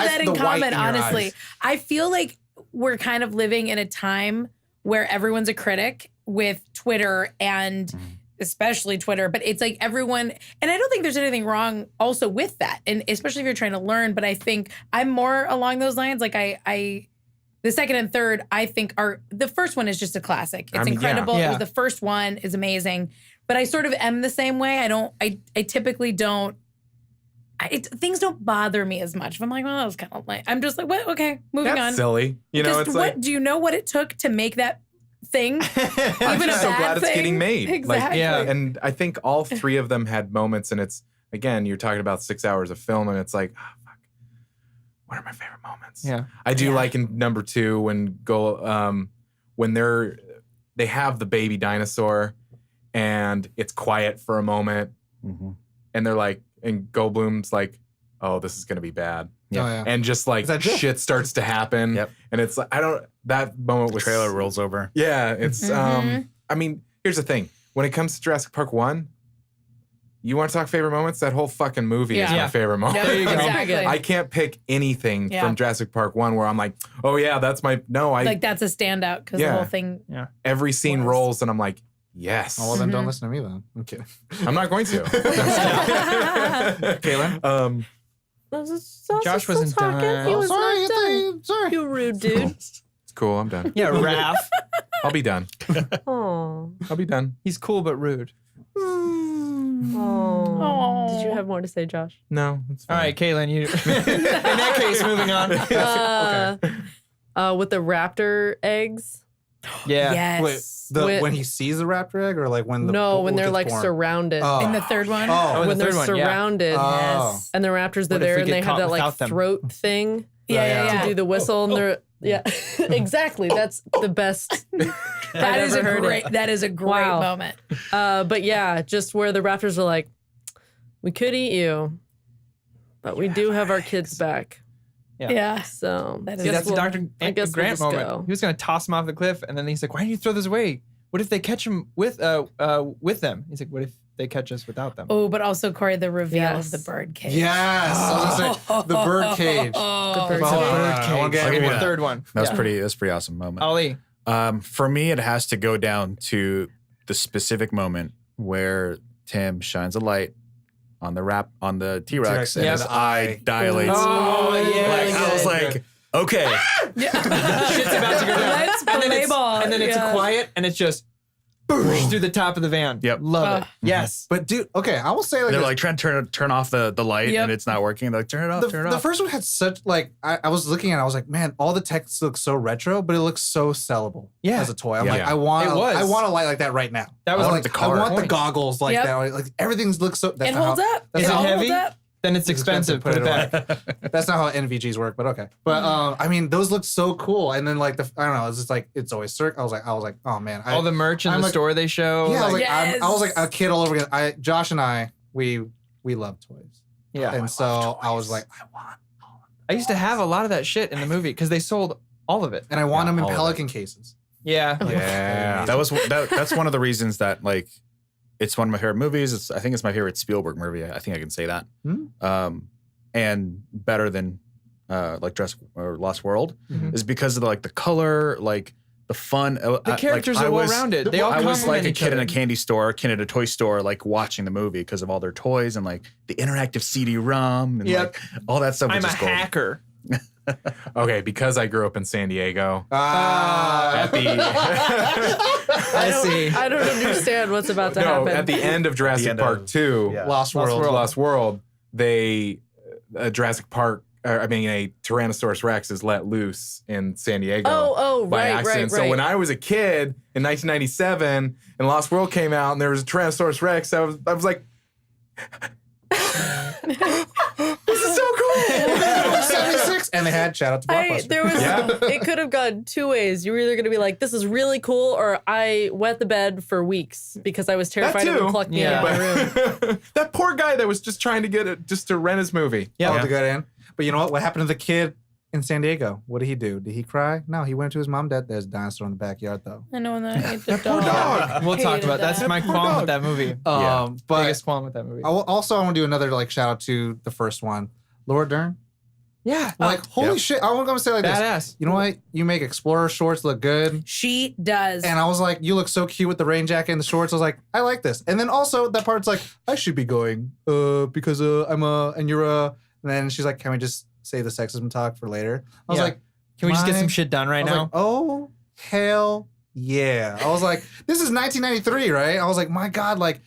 that in The white common, in your honestly. eyes. I feel like we're kind of living in a time where everyone's a critic with Twitter and especially Twitter, but it's like everyone, and I don't think there's anything wrong also with that. And especially if you're trying to learn, but I think I'm more along those lines. Like the second and third, I think the first one is just a classic. It's incredible. Yeah. It was the first one is amazing, but I sort of am the same way. I typically don't, things don't bother me as much. If I'm like, well, that was kind of like, I'm just like, what? Okay, moving That's on. silly. You know, Just it's what like, do you know what it took to make that thing? I'm Even a just so bad glad it's thing? getting made. Exactly. Yeah. And I think all 3 of them had moments, and it's, again, you're talking about 6 hours of film, and it's like, oh, fuck, what are my favorite moments? Yeah. I do like in number 2 when they have the baby dinosaur, and it's quiet for a moment, and they're like, and Goldblum's like, oh, this is gonna be bad. Oh, yeah. And just like Is that true? shit starts to happen. Yep. And it's like, that moment The was trailer rolls over. Yeah, it's Mhm. I mean, here's the thing. When it comes to Jurassic Park 1, you want to talk favorite moments? That whole fucking movie is Yeah. my favorite moment. Yeah, There you go. exactly. I can't pick anything Yeah. from Jurassic Park 1 where I'm like, oh yeah, that's my Like that's a standout because the Yeah. whole thing. every scene Was. rolls and I'm like, yes. Oh, well, then Mm-hmm. don't listen to me then. I'm kidding. I'm not going to. Kaylin? Josh wasn't done. He Oh, was sorry. not done. Sorry. You rude dude. It's cool. I'm done. Yeah, Raph. I'll be done. Oh. I'll be done. He's cool but rude. Oh. Did you have more to say, Josh? No, it's All fine. right, Kaylin, you. In that case, moving on. With the raptor eggs. Yeah. Yes. When he sees the raptor egg, or like when the No, when bull they're gets like born? surrounded. Oh. In the third one. Oh, in When the they're third one, yeah. surrounded. Oh. Yes. And the raptors are What if there we and get they have caught that like without them? throat thing Yeah, to yeah. do the whistle. And they're, yeah, exactly. That's the best. That is ever heard it. That is a great Wow. moment. But yeah, just where the raptors are like, we could eat you, but we do have our kids back. Yeah. Yeah. So That See, is that's the cool. Dr. I guess we'll Grant just moment. go. He was going to toss him off the cliff, and then he's like, why don't you throw this away? What if they catch him with them? He's like, what if they catch us without them? Oh, but also Corey, the reveal Yes. of the bird cage. Yes. I was gonna say, the bird cage. Oh, bird It's a cage. bird I cage. won't get I'll give you The that. third one. That's Yeah. pretty awesome moment. Ali. For me, it has to go down to the specific moment where Tim shines a light on the T-Rex T-Rex, and yeah. his eye dilates. Oh, yeah. Like, I was like, okay. Shit's about to go down. Let's and then play it's, ball. and then it's Yeah. quiet, and it's just boosh, through the top of the van. Yep. Love it. Yes. But dude, okay, I will say like They're this. like trying to turn off the light Yep. and it's not working. They're like, turn it off, turn it The off. first one had such like I was looking at it, I was like, man, all the text looks so retro, but it looks so sellable Yeah. as a toy. I'm Yeah. like, Yeah. I want It was. a light like that right now. That was I like like the I car. want the point. goggles like Yep. that. Like everything's looks so that's It not holds how, up. that's Is it not how- heavy? Holds up. Then it's expensive. Put it back. That's not how NVGs work, but okay. But I mean, those look so cool. And then like I don't know, it's just like it's always circ. I was like, oh man, All the merch in I'm the like- store they show. yeah, I was like, like I was like a kid all over again. Josh and I, we love toys, yeah. and so I was like, I want, I used to have a lot of that shit in the movie because they sold all of it. and I want them in all of it. Pelican cases. Yeah. Yeah, that's one of the reasons that like it's one of my favorite movies. I think it's my favorite Spielberg movie. I think I can say that. And better than like Jurassic or Lost World Mhm. is because of the color, like the fun. The characters are well rounded. They all I was complement like a each kid in other. a candy store, a kid at a toy store, like watching the movie because of all their toys and like the interactive CD-ROM and Yep. like all that stuff. I'm was a just gold. hacker. Okay, because I grew up in San Diego. Ah, At the I see. I don't understand what's about to no, happen. at the end of Jurassic end Park of- 2, yeah. Lost World. Lost World, they Jurassic Park. A Tyrannosaurus Rex is let loose in San Diego. Oh, by right, accident. right. So when I was a kid in 1997 and Lost World came out and there was a Tyrannosaurus Rex, I was like, this is so cool. 76, and they had shout out to Blockbuster. there was Yeah. it could have gone two ways. You were either going to be like, "This is really cool," or I wet the bed for weeks because I was terrified it too. would pluck me Yeah. out of my room. But that poor guy that was just trying to get it just to rent his movie. Oh, to get in. But you know what? What happened to the kid in San Diego? What did he do? Did he cry? No, he went to his mom, dad. There's a dinosaur in the backyard, though. I know that ate the poor dog. We'll talk Hated about that's that. my qualm with that movie. But Biggest qualm with that movie. I want to do another shout out to the first one, Laura Dern. Yeah. Holy shit! I want to say like this. Badass. You know what? You make Explorer shorts look good. She does. And I was like, you look so cute with the rain jacket and the shorts. I was like, I like this. And then also that part's like, I should be going, because I'm and you're and then she's like, can we just save the sexism talk for later? I was Yeah. like, Can we just get my- some shit done right I was now? like, oh, hell yeah. I was like, this is 1993, right? I was like, my God, like,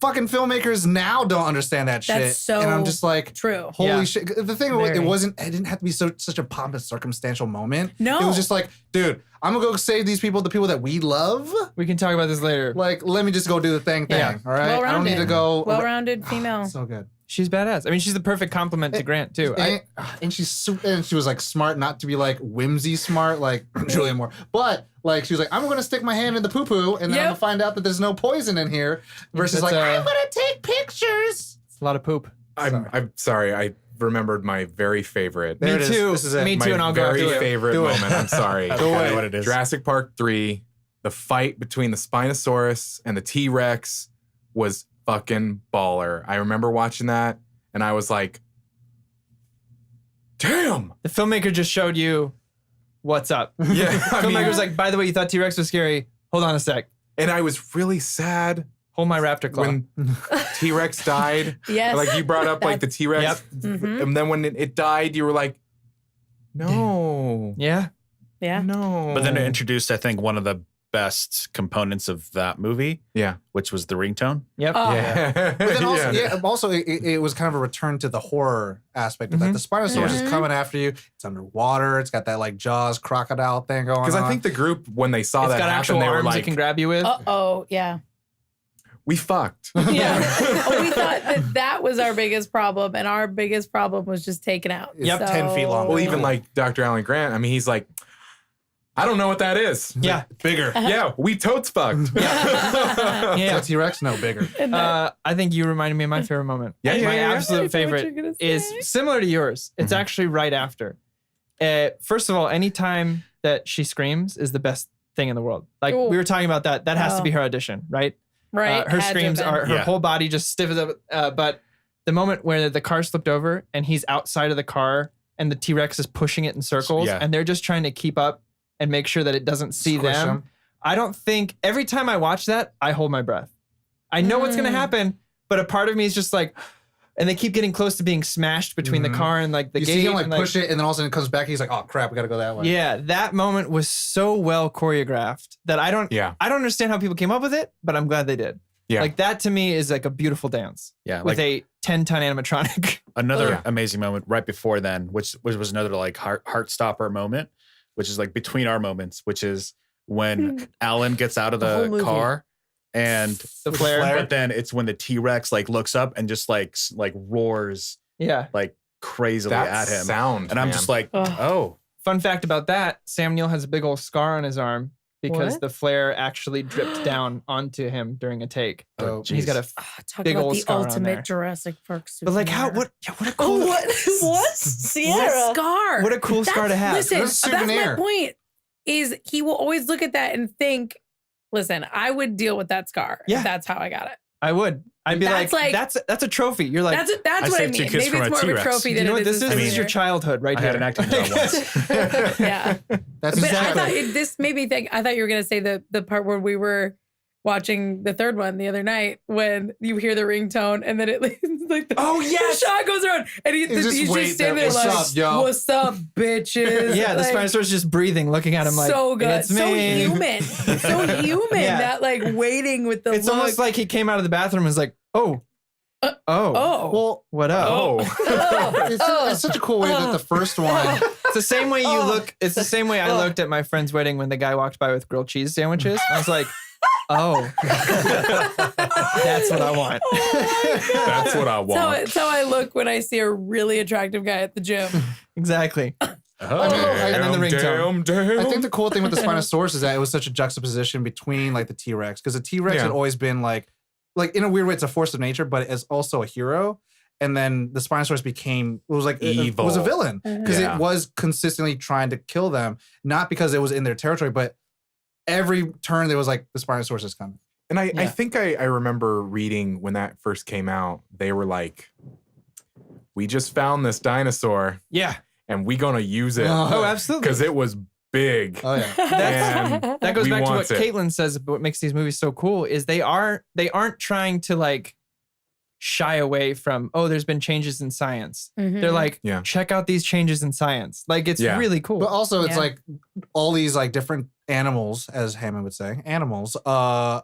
fucking filmmakers now don't understand that shit. That's so and I'm just like, true. holy Yeah. shit. The thing was, Very. it didn't have to be such a pompous, circumstantial moment. No. It was just like, dude, I'm gonna go save these people, the people that we love. We can talk about this later. Like, let me just go do the thing, Yeah. all right? I don't need to go. Well-rounded female. So good. She's badass. I mean, she's the perfect compliment to Grant too. And she's and she was like smart, not to be like whimsy smart, like Julianne Moore, but like she was like, I'm gonna stick my hand in the poo poo, and then I'm gonna find out that there's no poison in here. Versus That's, like, I'm gonna take pictures. It's a lot of poop. I'm sorry. I remembered my very favorite. There Me it is. too. This is it. Me my too, and I'll go very do it. favorite Do it. moment. I'm sorry. Do I it. know what it is. Jurassic Park 3, the fight between the Spinosaurus and the T-Rex was fucking baller. I remember watching that and I was like, damn. The filmmaker just showed you what's up. Yeah. I Filmmaker mean, was like, by the way, you thought T-Rex was scary. Hold on a sec. and I was really sad Hold my raptor claw. when T-Rex died. Yes. Like you brought up like the T-Rex. Yep. Mhm. And then when it died, you were like, no. Yeah. Yeah. No. But then it introduced, I think, one of the best components of that movie, Yeah. which was the ringtone. Yep. Oh. Yeah. But then also, it was kind of a return to the horror aspect of that. Mhm. The Spinosaurus Mhm. is coming after you. It's underwater. It's got that like Jaws crocodile thing going on. Because I think the group, when they saw It's that got happen, actual they were arms like, it can grab you with. Uh-oh. Yeah. we fucked. Yeah. Oh, we thought that was our biggest problem, and our biggest problem was just taken out. It's 10 feet long. Well, even like Dr. Alan Grant, I mean, he's like, I don't know what that is. Yeah. bigger. Yeah, we totes fucked. Yeah. So T-Rex, no bigger. I think you reminded me of my favorite moment. Yeah, yeah, my yeah, yeah. absolute I know what favorite you're gonna is say. similar to yours. It's actually right after. First of all, anytime that she screams is the best thing in the world. Like Ooh. we were talking about that. That has to be her audition, right? Right. Her Had to screams have been. are her Yeah. whole body just stiff as a. But the moment where the car slipped over and he's outside of the car and the T-Rex is pushing it in circles Yeah. and they're just trying to keep up and make sure that it doesn't see Squish them. 'em. I don't think every time I watch that, I hold my breath. I know what's going to happen, but a part of me is just like, and they keep getting close to being smashed between the car and like the You gate. see him like and, push it, and then all of a sudden it comes back. He's like, "Oh crap, we got to go that way." Yeah, that moment was so well choreographed that I don't understand how people came up with it, but I'm glad they did. Yeah. Like that to me is like a beautiful dance. Yeah, With a 10-ton animatronic. Another amazing moment right before then, which was another like heart stopper moment, which is like between our moments, which is when Alan gets out of The whole the movie. car and The flare. but then it's when the T-Rex like looks up and just like roars Yeah. like crazily That at him. sound, And I'm man. just like, Ugh. oh, Fun fact about that, Sam Neill has a big old scar on his arm because What? the flare actually dripped down onto him during a take. oh And he's got a Talk big about old the scar on there. ultimate Jurassic Park but like how souvenir. what a cool What? What Sierra. scar? What a cool scar to have. Listen, That's a that's my souvenir. point. Is he will always look at that and think, "Listen, I would deal with that scar. Yeah. If that's how I got it." I would. I'd be That's like, like- that's a trophy. You're like, That's I what I saved two mean. kids Maybe from it's a more of a T-Rex. trophy you than know it what is. this a is? This is your souvenir. childhood right I here. had an acting job once. Yeah. That's But exactly. I thought this made me think. I thought you were gonna say the part where we were watching the third one the other night when you hear the ringtone and then it like the, Oh, yes! the shot goes around and he's just just wait standing there. there What's like, up, yo? "What's up, bitches?" Yeah, the Like, Spinosaurus just breathing, looking at him like, so good, it's so me. human, so human. Yeah. That like waiting with the It's look. almost like he came out of the bathroom and was like, oh, oh, Well, what up? Oh, it's such a cool way that the first one. It's the same way you look. It's the same way I looked at my friend's wedding when the guy walked by with grilled cheese sandwiches. I was like, oh, that's what I want. that's what I want. That's how I look when I see a really attractive guy at the gym. Exactly. Oh, and then the ringtone. damn. I think the cool thing with the Spinosaurus is that it was such a juxtaposition between like the T-Rex, because the T-Rex had always been like in a weird way, it's a force of nature, but it's also a hero. And then the Spinosaurus became it was a villain because Yeah. it was consistently trying to kill them, not because it was in their territory, but every turn there was like the Spinosaurus is coming. And I Yeah. think I remember reading when that first came out, they were like, we just found this dinosaur Yeah. and we gonna use it Oh, absolutely. because it was big. Oh yeah. And That goes we back to what want it. Caitlin says. What makes these movies so cool is they aren't trying to like shy away from, oh, there's been changes in science. Mhm. They're like, Yeah. check out these changes in science. Like it's Yeah. really cool. But also, it's Yeah. like all these like different animals, as Hammond would say, animals are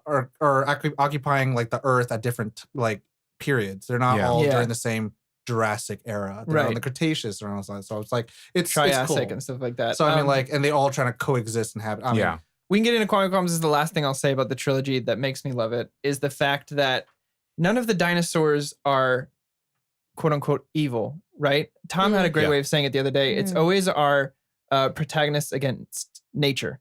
occupying like the Earth at different like periods. They're not Yeah. all Yeah. during the same Jurassic era. They're on Right. the Cretaceous or all that. So it's like it's Triassic cool. and stuff like that. So I mean, like, and they all trying to coexist and have. I mean, Yeah. we can get into Quantum Qualms. This is the last thing I'll say about the trilogy that makes me love it is the fact that none of the dinosaurs are quote unquote evil, right? Tom had a great Yeah. way of saying it the other day. It's Mm. always our protagonists against nature.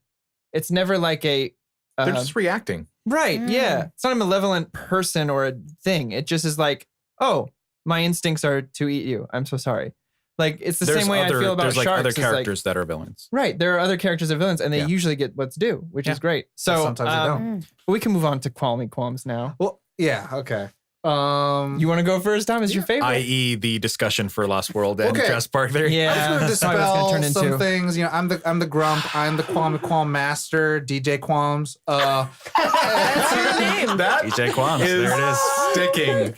It's never like a They're just reacting. right. Yeah, Mm. it's not a malevolent person or a thing. It just is like, oh, my instincts are to eat you. I'm so sorry. Like it's the same way I feel about there's like sharks. other is like- characters that are villains. right. There are other characters that are villains, and they Yeah. usually get what's due, which Yeah. is great. but So sometimes they don't. Mm. we can move on to Qualmy Qualms now. Well, yeah, okay. You want to go first, Tom? Is your favorite? I.e., the discussion for Lost World and Okay. Jurassic Park. There, yeah, I just want to that's probably what it's dispel gonna turn some into. things. You know, I'm the grump. I'm the Qualm master, DJ Qualms. That's your name. That EJ Qualms. is There it is. sticking.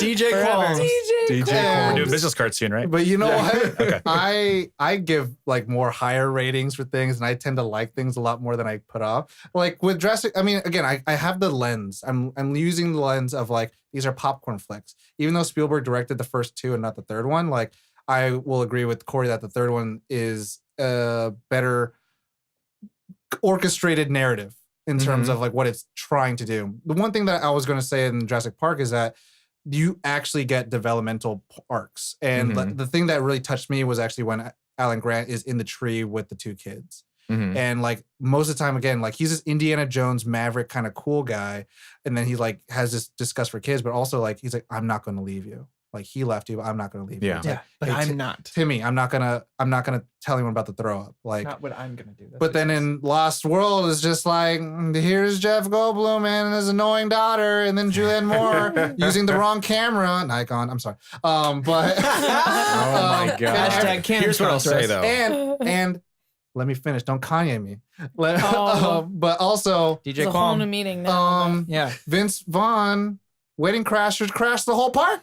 DJ Forever. Qualms. DJ Qualms. We're doing business cards soon, right? But you know what? Okay. I give like more higher ratings for things, and I tend to like things a lot more than I put off. Like with Jurassic, I mean, again, I have the lens. I'm using the lens of like these are popcorn flicks. Even though Spielberg directed the first two and not the third one, like I will agree with Corey that the third one is a better orchestrated narrative in terms of like what it's trying to do. The one thing that I was going to say in Jurassic Park is that you actually get developmental arcs. And the thing that really touched me was actually when Alan Grant is in the tree with the two kids. Mhm. And like most of the time, again, like he's this Indiana Jones maverick kind of cool guy. And then he like has this disgust for kids, but also like, he's like, I'm not going to leave you. Like he left you, but I'm not going to leave you. Yeah. It's Yeah, like, but hey, I'm not. Timmy, I'm not gonna tell anyone about the throw up. Like, Not what I'm gonna do. That's but what then it is. in Lost World, it's just like, here's Jeff Goldblum and his annoying daughter, and then Julianne Moore using the wrong camera. Nikon, I'm sorry. But Oh my God. Hashtag canon Here's what I'll say sponsor us. though. and let me finish. Don't Kanye me. Oh. But also, It's DJ a whole new Qualm. meeting now. Yeah, Vince Vaughn, Wedding Crashers crashed the whole park.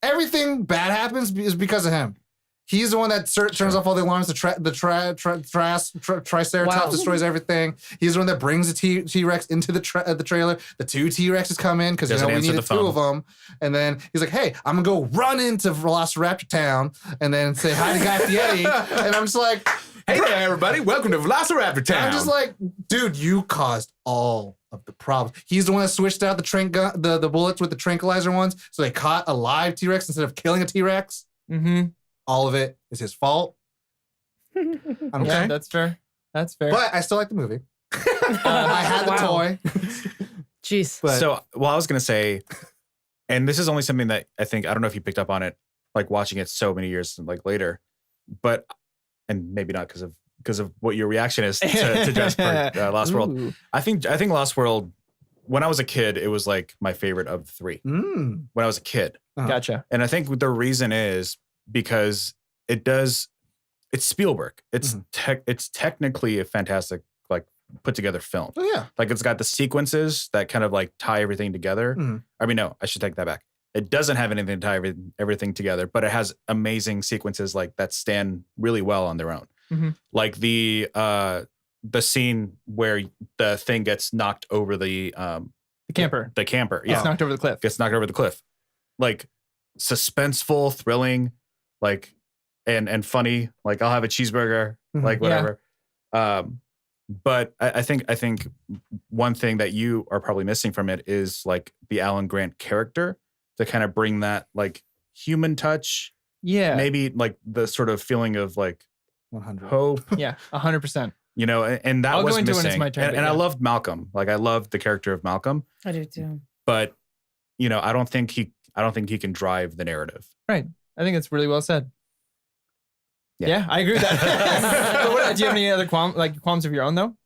everything bad happens is because of him. He's the one that turns off all the alarms. The Triceratops destroys everything. He's the one that brings the T-Rex into the trailer. The 2 T-Rexes come in because we needed 2 of them. And then he's like, "Hey, I'm gonna go run into Velociraptor Town and then say hi to Guy Fieri." And I'm just like, Hey there, everybody. Welcome to Velociraptor Town. I'm just like, dude, you caused all of the problems. He's the one that switched out the bullets with the tranquilizer ones, so they caught a live T-Rex instead of killing a T-Rex. Mm-hmm. All of it is his fault. I'm Yeah, that's fair. That's fair. But I still like the movie. I had the toy. Jeez. But So, I was gonna say, and this is only something that I don't know if you picked up on it, like watching it so many years like later, but and maybe not because of what your reaction is to Jurassic Park, Lost World. Ooh. I think Lost World. When I was a kid, it was like my favorite of the 3. When I was a kid, Gotcha. and I think the reason is because it's Spielberg. It's it's technically a fantastic, like, put together film. Oh yeah. Like, it's got the sequences that kind of like tie everything together. I mean, no, I should take that back. It doesn't have anything to tie everything together, but it has amazing sequences like that stand really well on their own. Like the scene where the thing gets knocked over the camper. The camper, Gets knocked over the cliff. gets knocked over the cliff. Like, suspenseful, thrilling, like, and funny. Like, I'll have a cheeseburger, like, whatever. But I think one thing that you are probably missing from it is like the Alan Grant character to kind of bring that like human touch. Yeah. Maybe like the sort of feeling of like 100. hope, Yeah. 100%. you know, and that I'll was go into it when missing. it's my turn, and but I yeah. loved Malcolm. Like, I loved the character of Malcolm, I do too. but you know, I don't think he can drive the narrative. Right. I think it's really well said. Yeah. Yeah, I agree with that. But do you have any other qualms of your own though?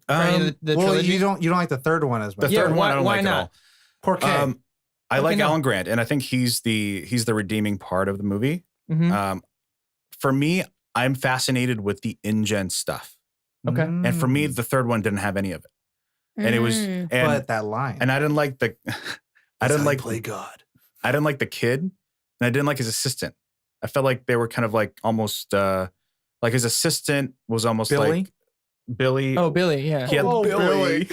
For any of the Well, trilogy? you don't like the third one as much. The Yeah, third one, I don't why like not? at all. Poor kid. I like no. Alan Grant, and I think he's the redeeming part of the movie. Mhm. For me, I'm fascinated with the InGen stuff, Okay. and for me, the third one didn't have any of it, and it was and but that line. I didn't like the I didn't like play God. I didn't like the kid, and I didn't like his assistant. I felt like they were kind of like almost like his assistant was almost Billy? like Billy. Oh, Billy, yeah. He had- Billy.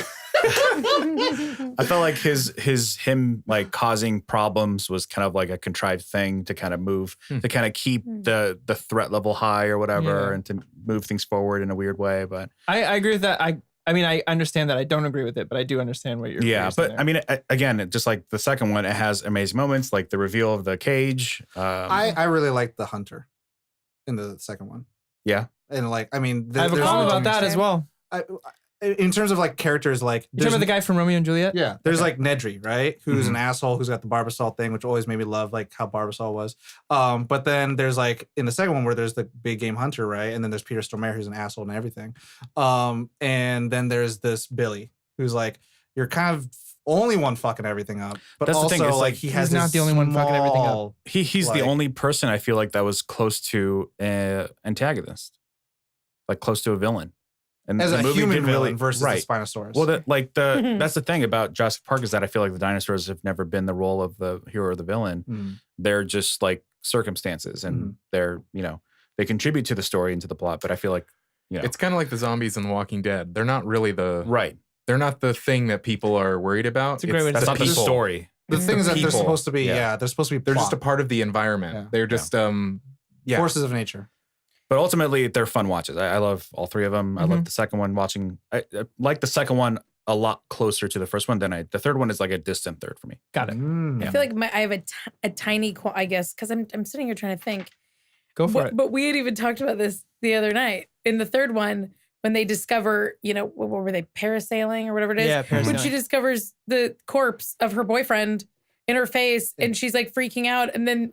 I felt like him like causing problems was kind of like a contrived thing to kind of move to kind of keep the threat level high or whatever, Yeah. and to move things forward in a weird way. But I agree with that. I mean, I understand that. I don't agree with it, but I do understand what you're yeah, saying but I mean, again, just like the second one, it has amazing moments, like the reveal of the cage. I really liked the hunter in the second one. Yeah. And like, I mean, I have a there's comment no- about that as well. in terms of like characters, like You remember the guy from Romeo and Juliet? Yeah, there's like Nedry, right? Who's Mm-hmm. an asshole who's got the Barbasol thing, which always made me love like how Barbasol was. But then there's like in the second one where there's the big game hunter, right? And then there's Peter Stormare who's an asshole and everything. And then there's this Billy who's like, you're kind of only one fucking everything up. But That's the also thing, it's like like, he has he's not this the only one fucking everything up. small- He's like- the only person I feel like that was close to an antagonist, like close to a villain. And as the a movie human didn't villain really versus right. the Spinosaurus. Well, that's the thing about Jurassic Park is that I feel like the dinosaurs have never been the role of the hero or the villain. Mm. They're just like circumstances, and they're they contribute to the story and to the plot. But I feel like It's kind of like the zombies in The Walking Dead. They're not really right. They're not the thing that people are worried about. It's a great way to That's say not the people. story. The It's thing is that they're people. supposed to be, Yeah. they're supposed to be They're just a plot. part of the environment. Yeah. They're just Forces of nature. But ultimately, they're fun watches. I love all three of them. I love the second one. I like the second one a lot closer to the first one than the third one is like a distant third for me. Got it. Mm. I feel like I have a tiny, I guess, because I'm sitting here trying to think. Go for it. But we had even talked about this the other night. In the third one, when they discover, what were they, parasailing or whatever it is? Yeah, When parasailing. she discovers the corpse of her boyfriend in her face and she's like freaking out. And then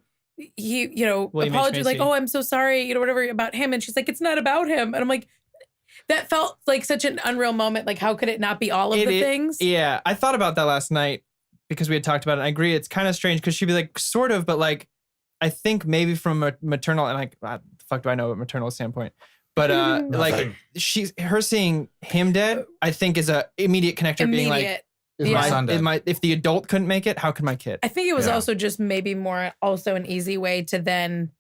he, William H. apologizes like, Macy. oh, I'm so sorry, whatever about him. And she's like, it's not about him. And I'm like, that felt like such an unreal moment. Like, how could it not be all of the things? Yeah, I thought about that last night because we had talked about it. And I agree, it's kind of strange because she'd be like, sort of, but like, I think maybe from a maternal, and like, what the fuck do I know a maternal standpoint? But like, her seeing him dead, I think is a immediate connector, being like, Is my son dead? If the adult couldn't make it, how could my kid? I think it was Yeah. also just maybe more also an easy way to then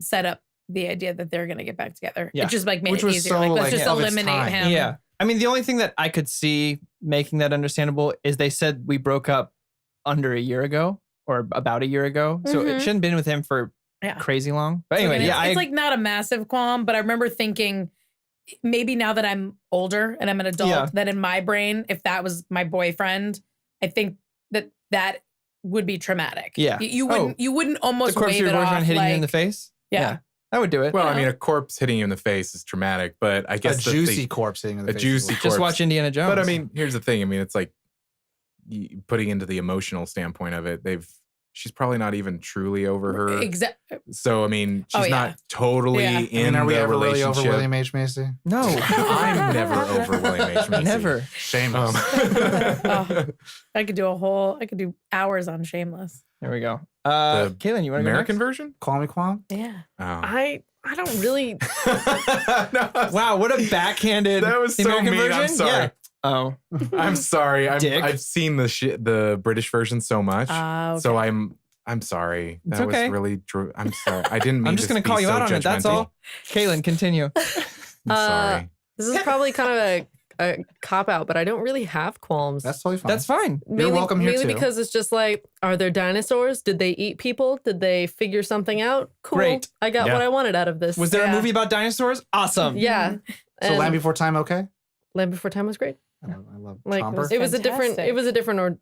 set up the idea that they're going to get back together. Yeah. It just like made Which it was easier. so, Like, let's like, just of its eliminate time. him. Yeah. I mean, the only thing that I could see making that understandable is they said we broke up under a year ago or about a year ago. So it Mhm. shouldn't have been with him for Yeah. crazy long. But So anyway, again, yeah, it's like not a massive qualm, but I remember thinking maybe now that I'm older and I'm an adult, Yeah. that in my brain, if that was my boyfriend, I think that would be traumatic. Yeah. You wouldn't the almost corpse of wave your it boyfriend off hitting like, you in the face. Yeah. That would do it. Well, I mean, a corpse hitting you in the face is traumatic, but I A guess the juicy thing- corpse hitting in the a face. juicy just corpse. watch Indiana Jones. But I mean, here's the thing. I mean, it's like putting into the emotional standpoint of it. She's probably not even truly over her. Exactly. So I mean, she's Oh, yeah. not totally Yeah. in are we the ever really relationship. over William H. Macy? no, I'm never over William H. Macy. never. Shameless. Oh, I could do hours on Shameless. There we go. The Kaylin, you want to go American next? version? Call me Kwam. Yeah. Oh. I don't really. Wow, what a backhanded. That was the so American mean. version? I'm sorry. Yeah. Oh, I'm sorry. Dick. I've seen the British version so much, Okay. so I'm sorry. It's That okay. was really. I'm sorry. I didn't mean. I'm just to gonna call be you so out on it. That's judgmental. all. Kaylin, continue. I'm sorry. This is probably kind of a cop out, but I don't really have qualms. That's totally fine. That's fine. mainly, welcome here, mainly too. because it's just like, are there dinosaurs? Did they eat people? Did they figure something out? Cool. Great. I got Yeah. what I wanted out of this. Was there a Yeah. movie about dinosaurs? Awesome. Yeah. so And Land Before Time, okay? Land Before Time was great. I love Like Chomper. it was a different. fantastic. It was a different, or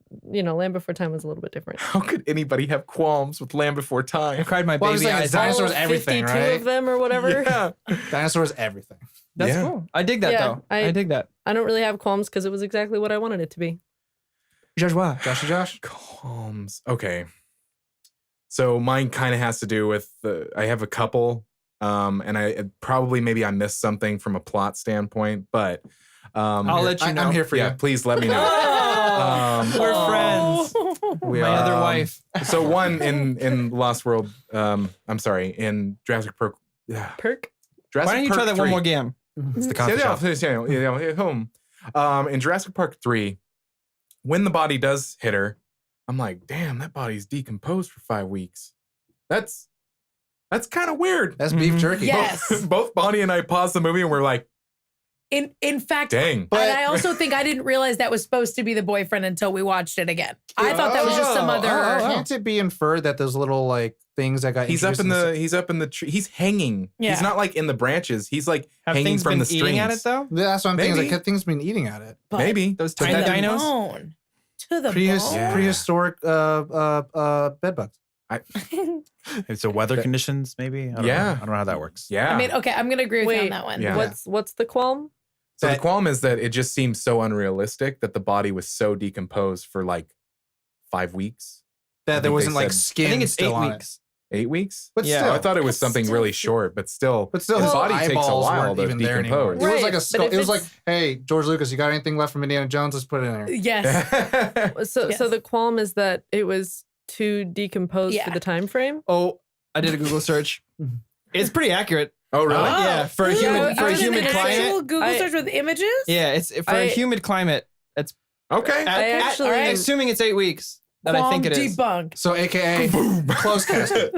Land Before Time was a little bit different. How could anybody have qualms with Land Before I Time? cried my Well, I was baby saying, eyes dinosaurs out. All everything, 52 right? of them or whatever. Yeah. Dinosaurs, everything. That's Yeah. cool. I dig that Yeah, though. I dig that. I don't really have qualms because it was exactly what I wanted it to be. Joshua. Josh. Qualms. Okay. So mine kind of has to do with I have a couple, and I probably maybe I missed something from a plot standpoint, but I'll let you know. I'm here for yeah, you. please let me know. We're friends. We My are, other wife. So one in Lost World, I'm sorry, in Jurassic Park. Yeah, Perk. Jurassic Why don't you Park try that 3. one more game? It's the coffee shop. In Jurassic Park 3, when the body does hit her, I'm like, damn, that body's decomposed for 5 weeks. That's kind of weird. That's beef Mhm. jerky. Yes. Both Bonnie and I paused the movie and we're like, In fact, dang. But- and I also think I didn't realize that was supposed to be the boyfriend until we watched it again. I thought that was just some other. Can't it be inferred that those little like things that got He's up introduced he's up in the tree. He's hanging. Yeah. He's not like in the branches. He's like Have hanging things from been the strings. eating at it though? That's what I'm thinking. Maybe. Like things been eating at it. but Maybe. Those to tiny the dinos? bone. To the Yeah. Prehistoric bed bugs. It's a weather conditions, maybe. I don't Yeah. know. I don't know how that works. Yeah. I mean, okay, I'm gonna agree with you on Wait, that one. Yeah. What's the qualm? So the That- qualm is that it just seems so unrealistic that the body was so decomposed for like 5 weeks, That I there think wasn't they like said- skin. I think it's still 8 on it. weeks. 8 weeks. But Yeah. still, Oh, I thought it was That's something still really too- short, but still, But still, his his body takes a eyeballs while weren't to even there anymore. decompose. It was Right, like a but skull. if It was like, it's- hey, George Lucas, you got anything left from Indiana Jones? Let's put it in there. Yes. So Yes. the qualm is that it was too decomposed Yeah. for the time frame. Oh, I did a Google search. It's pretty accurate. Oh, really? Yeah, for a Really? human for a I was in humid an actual climate. Google I- search with images. Yeah, it's for a I- humid climate. It's Okay. actually- all right. assuming it's 8 weeks. That I think it is. Debunked. So, AKA, close casket.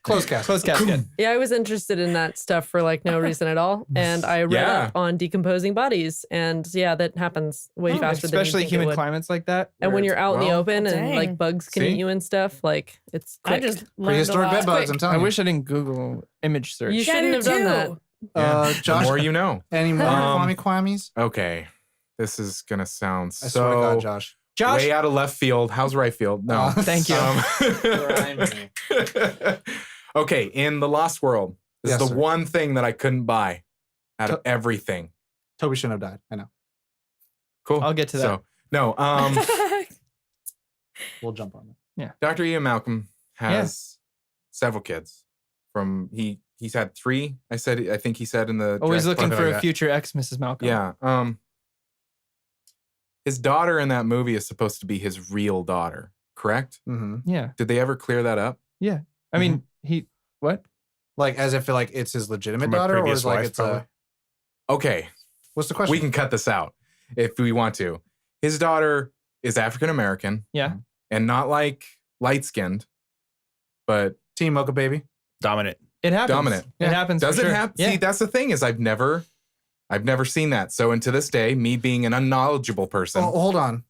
Close casket. Closed casket. Yeah, I was interested in that stuff for like no reason at all, and I read Yeah. up on decomposing bodies, and yeah, that happens way faster than you Especially think it humid would. climates like that. And when where you're out in the well, open and dang. like bugs can See? eat you and stuff, like it's I quick. just learned a Prehistoric lot. bed bugs, I'm Quick. telling I you. wish I didn't Google image search. You Yeah, I shouldn't do have done that. too. The Josh, more you know. any more Um, Kwamis? Okay. This is gonna sound I swear to God, so Josh. Josh, way out of left field. How's right field? No. thank you. Okay, in the Lost World, this Yes, is the sir. one thing that I couldn't buy out of everything. Toby shouldn't have died. I know. Cool. I'll get to that. So, no, We'll jump on it. Dr. Ian Malcolm has several kids. He's had 3. I think he said in the Always Jurassic looking Park. for like a future ex Mrs. Malcolm. Yeah. His daughter in that movie is supposed to be his real daughter, correct? Mm-hmm. Yeah. Did they ever clear that up? I mean, what? Like, as if like it's his legitimate From a daughter, or previous is like wife, it's probably. a. Okay, What's the question? we can cut this out if we want to. His daughter is African American. Yeah. And not like light skinned, but Team Mocha Baby. Dominant. It happens. Dominant. It happens. does for it sure. happen? Yeah. See, that's the thing is I've never seen that. So, and to this day, me being an unknowledgeable person, Oh, hold on.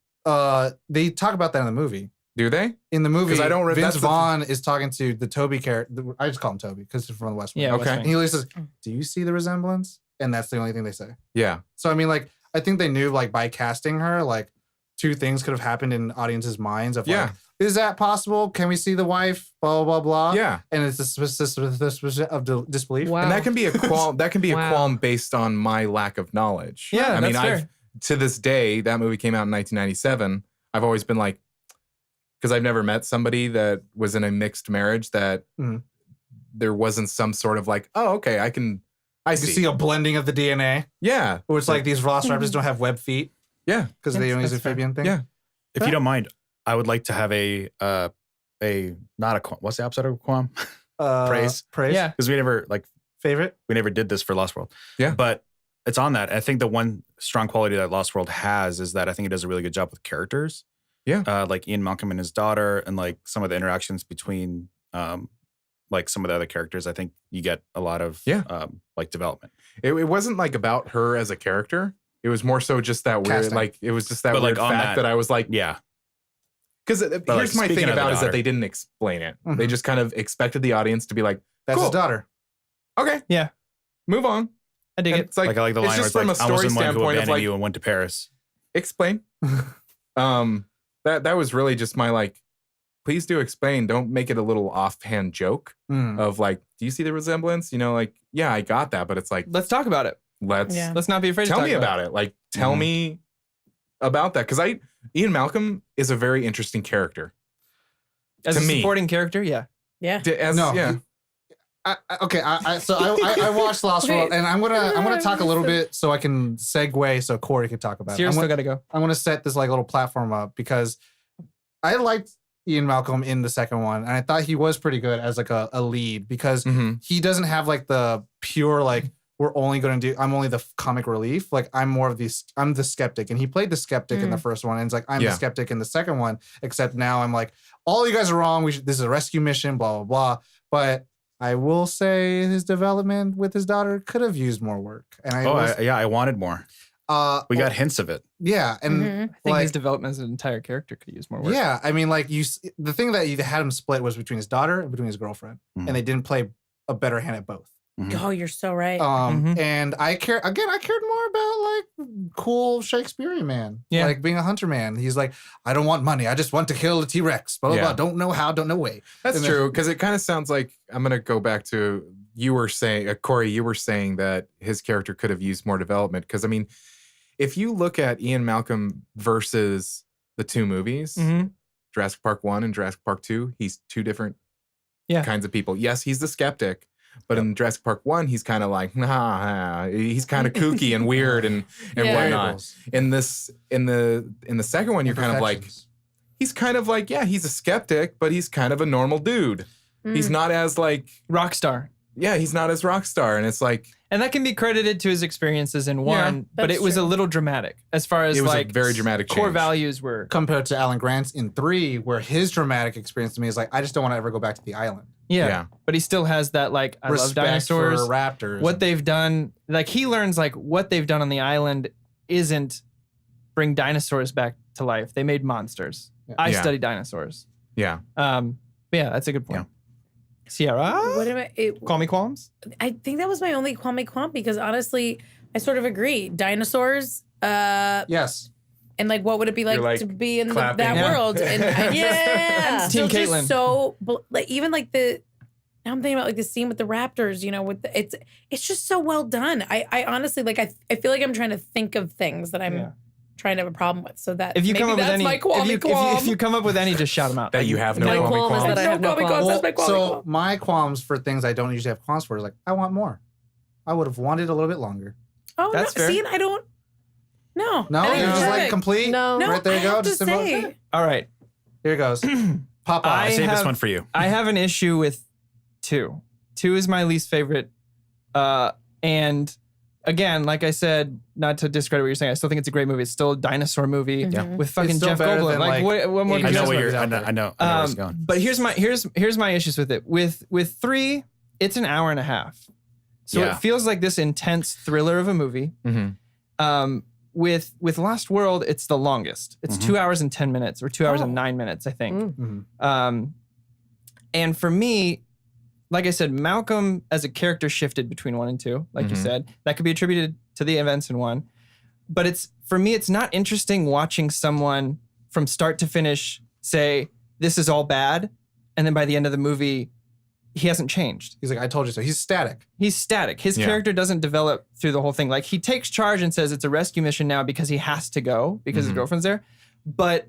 They talk about that in the movie. do they? In the movie, 'Cause I don't re- Vince that's the- Vaughn is talking to the Toby character. I just call him Toby because he's from the West Wing. Yeah. Okay. West And Wing. he always says, "Do you see the resemblance?" And that's the only thing they say. Yeah. So I mean, like, I think they knew, like, by casting her, like, two things could have happened in audiences' minds of, Yeah. like, is that possible? Can we see the wife? Blah blah blah. Yeah. And it's the of disbelief. Wow. And that can be a qualm. That can be a Wow. qualm based on my lack of knowledge. Yeah, I mean, that's I've fair. to this day that movie came out in 1997. I've always been like, because I've never met somebody that was in a mixed marriage that Mhm. there wasn't some sort of like, oh, okay, I You see. see a blending of the DNA, Yeah. where it's like these velociraptors don't have web feet Yeah. because they That's- don't use a that's fair. amphibian thing. Yeah. If you don't mind, I would like to have a not a qualm. What's the opposite of qualm? Praise. Praise. Yeah. Because we never did this for Lost World. Yeah. But it's on that. I think the one strong quality that Lost World has is that I think it does a really good job with characters. Yeah. Like Ian Malcolm and his daughter, and like some of the interactions between like some of the other characters. I think you get a lot of like development. It wasn't like about her as a character. It was more so just that weird, Casting. like it was just that But, like, weird on fact that I was like, Yeah. because like, here's my speaking thing of the about it is that daughter. they didn't explain it. Mhm. They just kind of expected the audience to be like, That's Cool. his daughter. okay, Yeah. move on. I dig And it. it's like, Like I like the it's line where just it's like, from a I story wasn't one who standpoint of abandoned like, you and went to Paris. explain. That was really just my like, please do explain. Don't make it a little offhand joke Mm. of like, do you see the resemblance? You know, like, yeah, I got that, but it's like, Let's talk about it. let's Yeah. Let's not be afraid tell to talk me about it. Like, tell Mhm. me about that because Ian Malcolm is a very interesting character. As to a me. supporting character, yeah. Yeah. No. Yeah. So I watched Lost Okay. World, and I'm gonna talk a little bit so I can segue so Corey can talk about it. Sierra I'm still gonna, got to go. I'm gonna set this like little platform up because I liked Ian Malcolm in the second one, and I thought he was pretty good as like a lead because Mhm. he doesn't have like the pure like I'm only the comic relief. Like I'm the skeptic, and he played the skeptic in the first one, and it's like I'm Yeah. the skeptic in the second one. Except now I'm like, all you guys are wrong. This is a rescue mission. Blah blah blah. But I will say his development with his daughter could have used more work. And I wanted more. We got hints of it. yeah, and Mhm. I think like, his development as an entire character could use more work. yeah, I mean, like the thing that you had him split was between his daughter and between his girlfriend, Mhm. and they didn't play a better hand at both. Oh, you're so right. Mhm. And I cared more about like cool Shakespearean man, Yeah. like being a hunter man. He's like, I don't want money, I just want to kill a T-Rex. Blah blah Yeah. blah. Don't know how, don't know way. That's And then- true because it kind of sounds like I'm gonna go back to you were saying, Corey, you were saying that his character could have used more development because I mean, if you look at Ian Malcolm versus the two movies, Mhm. Jurassic Park 1 and Jurassic Park 2, he's two different Yeah. kinds of people. Yes, he's the skeptic, but in Jurassic Park 1, he's kind of like, nah, he's kind of kooky and weird and Yeah. whatnot. Variables. In the second one, you're kind of like, Imperfections. he's kind of like, yeah, he's a skeptic, but he's kind of a normal dude. He's Mm. not as like, Rock star. yeah, he's not as rock star. And it's like, And that can be credited to his experiences in one, but that's it was a true. little dramatic as far as It was a like very dramatic core change. values were. compared to Alan Grant's in 3, where his dramatic experience to me is like, I just don't want to ever go back to the island. Yeah. Yeah. But he still has that like I love Respect dinosaurs. for raptors. What they've done, like he learns like what they've done on the island isn't bring dinosaurs back to life. They made monsters. Yeah. I Yeah. study dinosaurs. yeah. But yeah, that's a good point. Sierra, What am I? call me qualms. I think that was my only qualm because honestly, I sort of agree. Dinosaurs, Yes. and like, what would it be like You're, like, to be in clapping. that Yeah. world? And I Yeah. I'm still Team just Caitlin. so like even like the. Now I'm thinking about like the scene with the raptors. You know, with it's just so well done. I honestly like I feel like I'm trying to think of things that I'm Yeah. trying to have a problem with. So that If you maybe come up with that's any, my qualm. if you come up with any, just shout them out. That you have no My qualm qualm is qualms. that I have no qualm. qualms. That's my qualm. So my qualms for things I don't usually have qualms for is like, I want more. I would have wanted a little bit longer. Oh, That's no, fair. see, and I don't. No, No, I think you're it's just like perfect. complete. No. No, right there you I go. have Just to symbol- say. All right. Here it goes. Popeye. I Save this have- one for you. I have an issue with 2. 2 is my least favorite. And again, like I said, not to discredit what you're saying, I still think it's a great movie. It's still a dinosaur movie with fucking It's still Jeff better Goldblum. than, Like, like, what more? I could know you what ask you're- for? I know where it's going. But here's my issues with it. With 3, it's an hour and a half, so Yeah. it feels like this intense thriller of a movie. Mhm. With Lost World, it's the longest. It's 2 hours and 10 minutes, or 2 hours and 9 minutes, I think. And for me, like I said, Malcolm as a character shifted between 1 and 2, like you said. That could be attributed to the events in 1. But for me, it's not interesting watching someone from start to finish say, this is all bad. And then by the end of the movie, he hasn't changed. He's like, I told you so. He's static. He's static. His character doesn't develop through the whole thing. Like, he takes charge and says it's a rescue mission now because he has to go because his girlfriend's there. But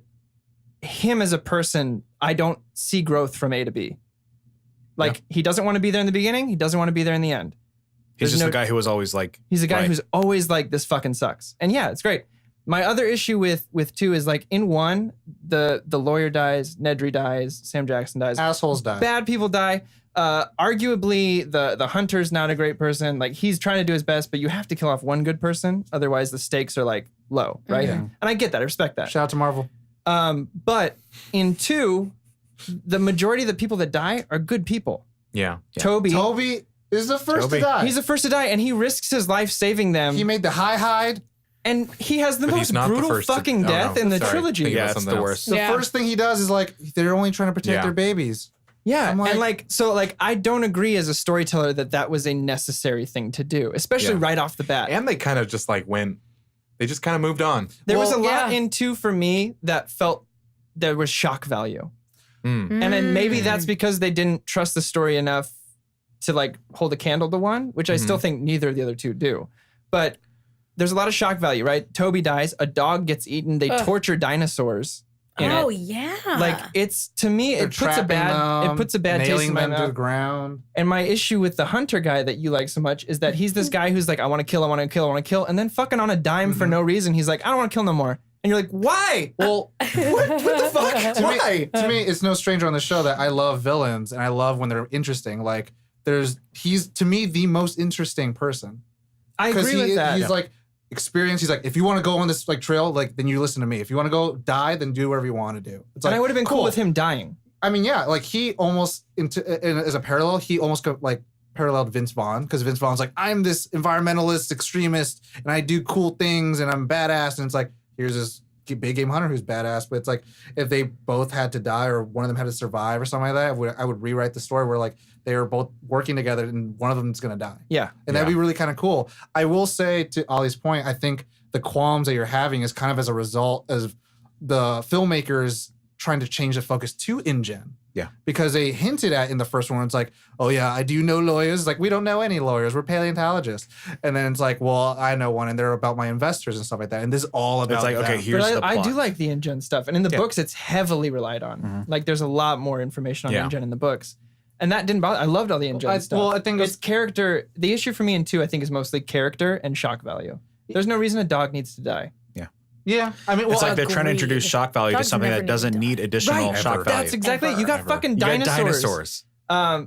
him as a person, I don't see growth from A to B. Like, he doesn't want to be there in the beginning. He doesn't want to be there in the end. He's just the guy who was always like. He's a guy right. who's always like, this fucking sucks. And yeah, it's great. My other issue with 2 is, like, in 1, the lawyer dies, Nedry dies, Sam Jackson dies. Assholes die. Bad people die. Arguably, the hunter's not a great person. Like, he's trying to do his best, but you have to kill off one good person. Otherwise, the stakes are, like, low, right? Yeah. And I get that. I respect that. Shout out to Marvel. But in 2, the majority of the people that die are good people. Yeah. Toby is the first Toby. to die. He's the first to die, and he risks his life saving them. He made the hide. And he has the But most he's not the brutal first to- fucking oh, death no. in the Sorry. trilogy. Think Yeah, about it's something the else. worst. The Yeah. first thing he does is like, they're only trying to protect Yeah. their babies. Yeah, I'm like- and like, so like, I don't agree as a storyteller that was a necessary thing to do, especially Yeah. right off the bat. And they kind of just like they just kind of moved on. There was a Well, lot yeah. in 2 for me that felt there was shock value. Mm. And then maybe that's because they didn't trust the story enough to like hold a candle to 1, which I still think neither of the other 2 do. But there's a lot of shock value, right? Toby dies, a dog gets eaten, they torture dinosaurs. in Oh, it. yeah. Like, it's, to me, They're it puts a bad taste nailing in my them to the mouth. ground. And my issue with the hunter guy that you like so much is that he's this guy who's like, I want to kill, I want to kill, I want to kill. And then fucking on a dime for no reason, he's like, I don't want to kill no more. And you're like, why? Well, What the fuck? Why? to me, it's no stranger on the show that I love villains and I love when they're interesting. Like, he's to me the most interesting person. I agree with that. He's like experienced. He's like, if you want to go on this like trail, like then you listen to me. If you want to go die, then do whatever you want to do. It's And like, I would have been cool with him dying. I mean, yeah, like he almost as a parallel, he almost paralleled Vince Vaughn because Vince Vaughn's like, I'm this environmentalist extremist and I do cool things and I'm badass. And it's like, here's this big game hunter who's badass. But it's like, if they both had to die or one of them had to survive or something like that, I would rewrite the story where like they were both working together and one of them's going to die. Yeah. And that'd be really kind of cool. I will say to Ollie's point, I think the qualms that you're having is kind of as a result of the filmmakers trying to change the focus to InGen. Yeah. Because they hinted at in the first one, it's like, oh yeah, I do know lawyers. Like, we don't know any lawyers. We're paleontologists. And then it's like, well, I know one and they're about my investors and stuff like that. And this is all about It's like, them. okay, here's But the I plot. do like the InGen stuff. And in the books, it's heavily relied on. Like, there's a lot more information on Yeah. InGen in the books. And that didn't bother. I loved all the InGen stuff. well, I think it's character. The issue for me in 2, I think, is mostly character and shock value. There's no reason a dog needs to die. Yeah. I mean, It's well, like they're trying to agreed. introduce shock value to Dogs something never that doesn't need to need die. additional Right. shock Ever. value. That's exactly it. You got Ever. fucking You got dinosaurs. dinosaurs.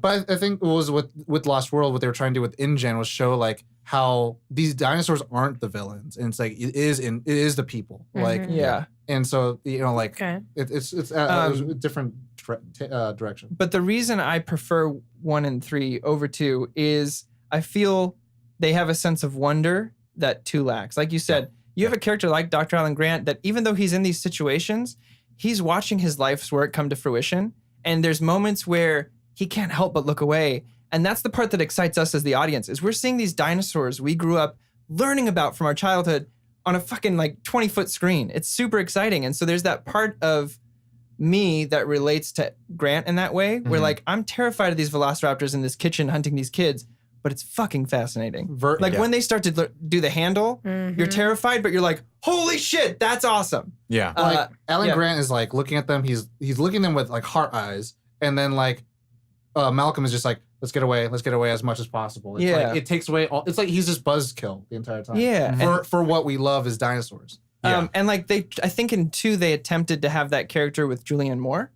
but I think it was with Lost World, what they were trying to do with InGen was show like how these dinosaurs aren't the villains. And it's like, it is the people. Like, Yeah. and so, you know, like Okay. it's a different direction. But the reason I prefer 1 and 3 over 2 is I feel they have a sense of wonder that 2 lacks. Like you said, you have a character like Dr. Alan Grant that even though he's in these situations, he's watching his life's work come to fruition. And there's moments where he can't help but look away. And that's the part that excites us as the audience, is we're seeing these dinosaurs we grew up learning about from our childhood on a fucking like 20-foot screen. It's super exciting. And so there's that part of me that relates to Grant in that way, where like, I'm terrified of these velociraptors in this kitchen hunting these kids, but it's fucking fascinating. When they start to do the handle, you're terrified, but you're like, holy shit, that's awesome. Yeah. Like Alan yeah. Grant is like looking at them. He's looking at them with like heart eyes, and then like Malcolm is just like, let's get away as much as possible. It's Yeah. like, it takes away all. It's like he's just buzzkill the entire time. Yeah. For what we love is dinosaurs. And like I think in 2, they attempted to have that character with Julianne Moore,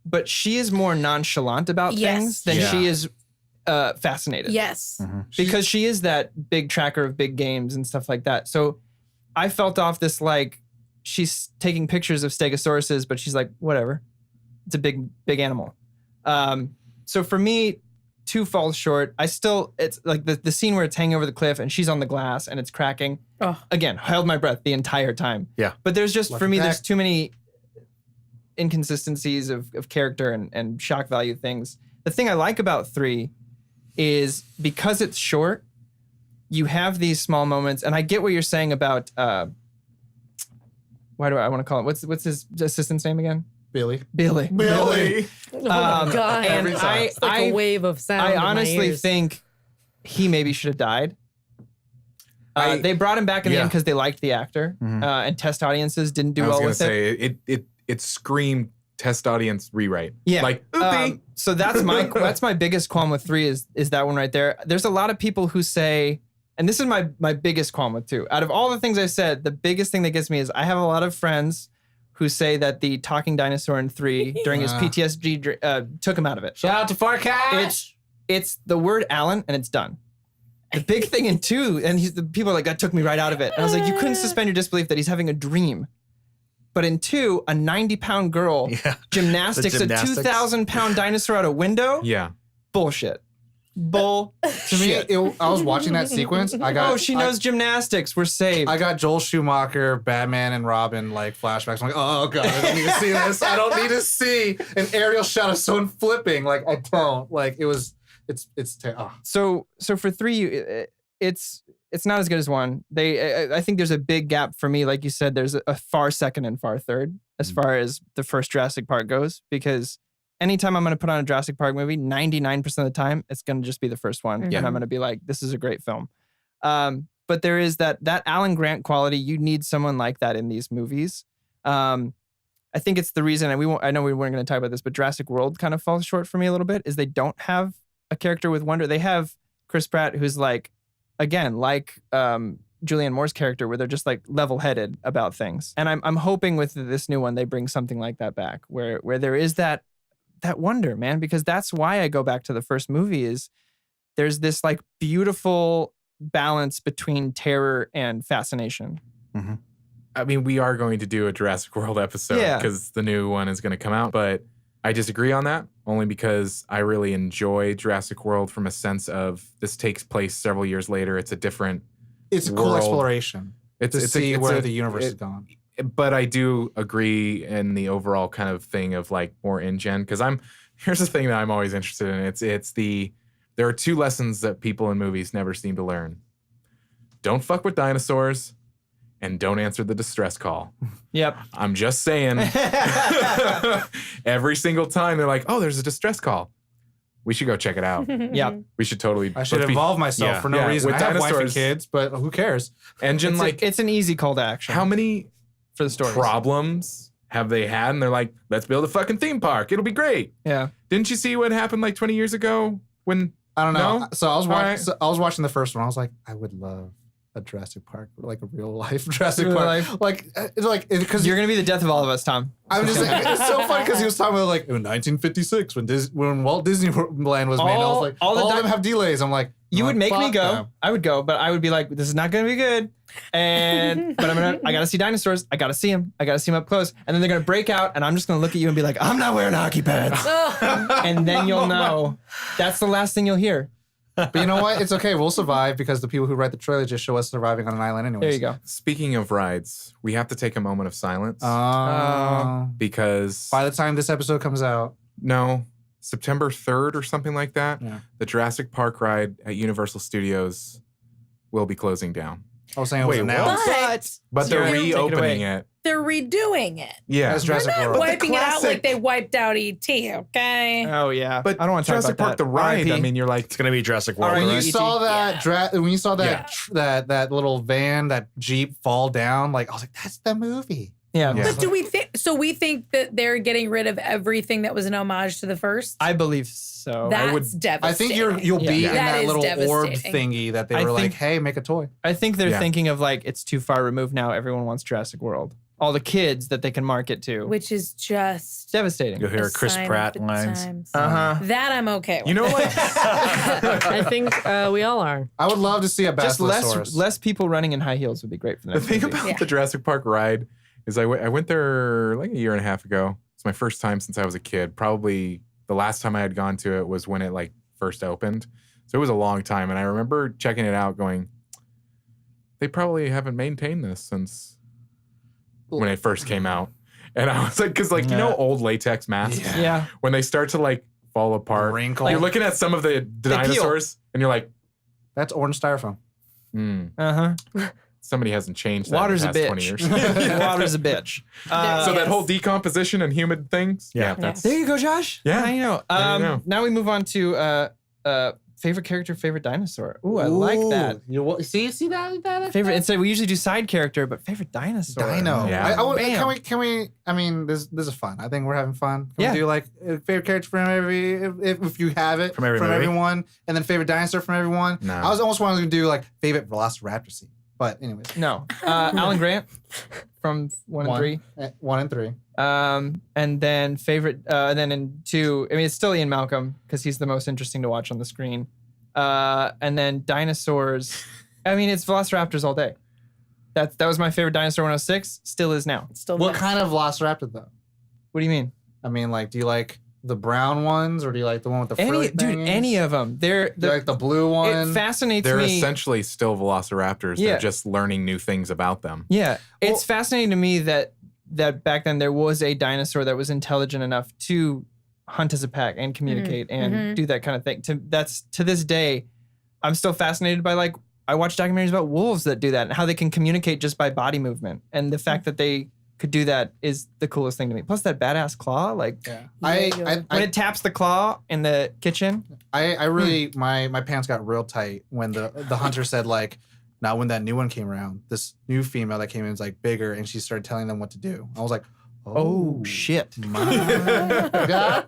but she is more nonchalant about Yes. things than Yeah. she is fascinated. Yes. Because she is that big tracker of big games and stuff like that. So I felt off this like she's taking pictures of stegosauruses, but she's like, whatever. It's a big animal. So for me, 2 falls short. It's like the scene where it's hanging over the cliff and she's on the glass and it's cracking. Oh. Again, held my breath the entire time. Yeah. But there's just, Lucky for me, pack. there's too many inconsistencies of character and shock value things. The thing I like about 3 is because it's short, you have these small moments, and I get what you're saying about why do I want to call it? What's his assistant's name again? Billy. Billy. Oh my God. And It's like a wave of sound. I in my honestly ears. think he maybe should have died. They brought him back in the end because they liked the actor, and test audiences didn't do I was well gonna with it. say it screamed test audience rewrite. Yeah. Like, oopie. So that's my biggest qualm with 3 is that one right there. There's a lot of people who say, and this is my biggest qualm with 2. Out of all the things I said, the biggest thing that gets me is I have a lot of friends who say that the talking dinosaur in 3 during his PTSD took him out of it. Shout out to Farcash. It's the word Alan and it's done. The big thing in 2, and the people are like, that took me right out of it. And I was like, you couldn't suspend your disbelief that he's having a dream. But in 2, a 90-pound girl, gymnastics, a 2,000-pound dinosaur out a window. Yeah. Bullshit. To me, I was watching that sequence. She knows gymnastics. We're saved. I got Joel Schumacher, Batman, and Robin like flashbacks. I'm like, oh god, I don't need to see this. I don't need to see an aerial shot of someone flipping. Like I don't. Like So for 3, it's not as good as 1. I think there's a big gap for me. Like you said, there's a far second and far third as far as the first Jurassic Park goes, because anytime I'm going to put on a Jurassic Park movie, 99% of the time, it's going to just be the first one. And I'm going to be like, this is a great film. But there is that Alan Grant quality. You need someone like that in these movies. I think it's the reason, and I know we weren't going to talk about this, but Jurassic World kind of falls short for me a little bit, is they don't have a character with wonder. They have Chris Pratt, who's like, again, like Julianne Moore's character, where they're just like level-headed about things. And I'm hoping with this new one, they bring something like that back, where there is that wonder, man, because that's why I go back to the first movie. Is there's this like beautiful balance between terror and fascination. I mean, we are going to do a Jurassic World episode because the new one is going to come out, but I disagree on that only because I really enjoy Jurassic World from a sense of this takes place several years later. It's a different it's a cool world. Exploration to see where the universe is going. But I do agree in the overall kind of thing of like more in-gen, because here's the thing that I'm always interested in. There are 2 lessons that people in movies never seem to learn. Don't fuck with dinosaurs and don't answer the distress call. Yep. I'm just saying. Every single time they're like, oh, there's a distress call. We should go check it out. Yep. We should totally. I should involve myself for no reason. With I have wife and dinosaurs. kids, but who cares? Engine It's an easy call to action. How many for the story problems have they had? And they're like, let's build a fucking theme park. It'll be great. Yeah. Didn't you see what happened like 20 years ago when? I don't know. No? So I was watching. Right. So I was watching the first one. I was like, I would love a Jurassic Park, like a real life Jurassic Real Park. life. Like it's like because You're gonna be the death of all of us, Tom. I'm just like, it's so funny because he was talking about like in 1956 when Walt Disneyland was made. And I was like, all of them have delays. I'm like, You would make me fuck go. them. I would go, but I would be like, this is not gonna be good. But I gotta see dinosaurs. I gotta see them. I gotta see them up close. And then they're gonna break out, and I'm just gonna look at you and be like, I'm not wearing hockey pads. And then you'll know that's the last thing you'll hear. But you know what? It's okay. We'll survive because the people who write the trailer just show us surviving on an island anyways. There you go. Speaking of rides, we have to take a moment of silence because by the time this episode comes out, September 3rd or something like that, the Jurassic Park ride at Universal Studios will be closing down. I was saying it was announced. But they're reopening it. They're redoing it. Yeah. As Jurassic They're not World. wiping it out like they wiped out E.T., okay? Oh yeah. But I don't want to talk Jurassic about Park, that. the ride, I mean, you're like, It's gonna be Jurassic World. When right? you saw that when you saw that that little van, that Jeep fall down, like I was like, that's the movie. Yeah. But do we think we think that they're getting rid of everything that was an homage to the first? I believe so. That's devastating. I think you'll be in that is little orb devastating. thingy that they were like, hey, make a toy. I think they're thinking of like, it's too far removed now. Everyone wants Jurassic World. all the kids that they can market to. Which is just Devastating. You'll hear a Chris sign Pratt of the lines. times. Uh-huh. That I'm okay with. You know what? I think we all are. I would love to see a Just Basilosaurus. less people running in high heels would be great for The that. thing about the Jurassic Park ride is I went there like a year and a half ago. It's my first time since I was a kid. Probably the last time I had gone to it was when it like first opened. So it was a long time. And I remember checking it out going, they probably haven't maintained this since when it first came out. And I was like, because like, you know, old latex masks, Yeah. when they start to like fall apart, Wrinkle. you're looking at some of the dinosaurs and you're like, That's orange styrofoam. Uh-huh. somebody hasn't changed that Water's in a the past 20 bitch. years. Water's a bitch. So that Yes. whole decomposition and humid things. Yeah. That's There you go, Josh. Yeah. I know. There you go. Now we move on to favorite character, favorite dinosaur. Ooh, I like that. See that? Favorite. Instead, we usually do side character, but favorite dinosaur. Dino. Yeah. Can we? I mean, this is fun. I think we're having fun. Can Yeah. we do like a favorite character from every, if you have it, From every movie? everyone, and then favorite dinosaur from everyone. No. I was almost wanting to do like favorite Velociraptor scene, but anyways, No. Alan Grant from 1 and 3. 1 and 3. And then favorite, and then in 2, I mean, it's still Ian Malcolm because he's the most interesting to watch on the screen. And then dinosaurs, I mean, it's Velociraptors all day. That was my favorite dinosaur when I was 6, still is now. It's still What the- kind of Velociraptor though? What do you mean? I mean, like, do you like the brown ones or do you like the one with the frilly Any of them. Do you like the blue one? It fascinates They're me. essentially still velociraptors. Yeah. They're just learning new things about them. Yeah, it's fascinating to me that back then there was a dinosaur that was intelligent enough to hunt as a pack and communicate and do that kind of thing. To this day, I'm still fascinated by like I watch documentaries about wolves that do that and how they can communicate just by body movement, and the fact that they could do that is the coolest thing to me. Plus that badass claw, like Yeah. when it taps the claw in the kitchen. I really my pants got real tight when the hunter said like, now when that new one came around, this new female that came in is like bigger and she started telling them what to do. I was like, Oh shit! my God,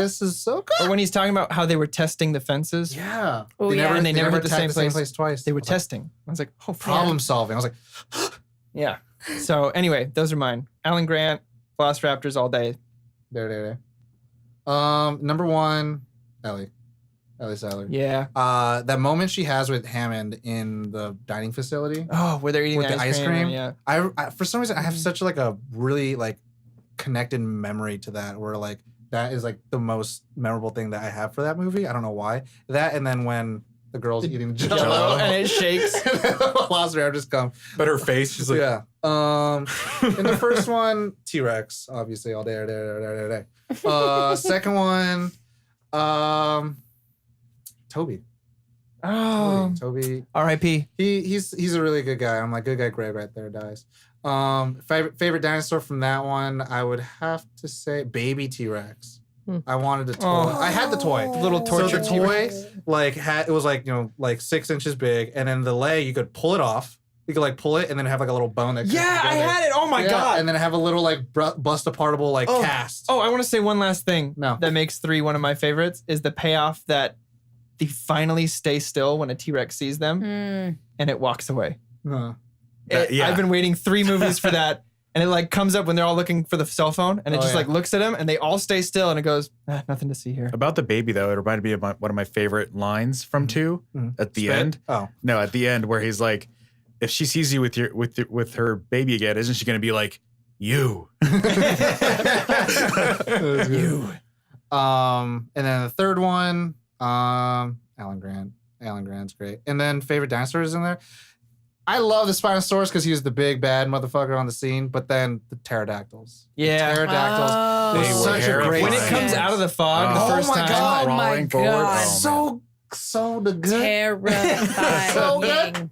this is so good. Or when he's talking about how they were testing the fences, Yeah. Oh, yeah. and they never hit the attacked same place. twice. they were I was like, testing. I was like, oh, problem solving. I was like, yeah. So anyway, those are mine. Alan Grant, Velociraptors all day. there. Number 1, Ellie Sattler. Yeah. That moment she has with Hammond in the dining facility Oh, where they're eating with the ice cream. Yeah. I for some reason I have such like a really like connected memory to that where like that is like the most memorable thing that I have for that movie. I don't know why. That and then when the girl's eating Jello, Jello and it shakes. Velociraptors come. But her face, she's like, Yeah. In the first one, T-Rex, obviously all day. Second one, Toby. Toby. R.I.P. He's a really good guy. I'm like, good guy Greg right there dies. Favorite dinosaur from that one, I would have to say baby T-Rex. I wanted a toy. Oh. I had the toy. The little So torture the toy, like, it was like, like 6 inches big, and then the leg, you could pull it off. You could like pull it and then have like a little bone that Yeah, I had it. Oh my Yeah, god. and then have a little like bust apartable like cast. Oh, I want to say one last thing. No. That makes 3 one of my favorites is the payoff that they finally stay still when a T-Rex sees them and it walks away. Huh. Yeah. I've been waiting 3 movies for that. And it like comes up when they're all looking for the cell phone and it just yeah. like looks at them and they all stay still and it goes, nothing to see here. About the baby though, it reminded me of one of my favorite lines from 2 at the end. Oh. No, at the end where he's like, if she sees you with her baby again, isn't she going to be like, you? You. And then the third one, Alan Grant. Alan Grant's great. And then favorite dinosaurs in there. I love the Spinosaurus because he was the big bad motherfucker on the scene, but then the pterodactyls. Yeah. Pterodactyls. Oh. They They were were such a great When it Yes. comes out of the fog the Oh first my time. God. Oh my Crawling forward. God. Oh, so the good. Terrifying. So good.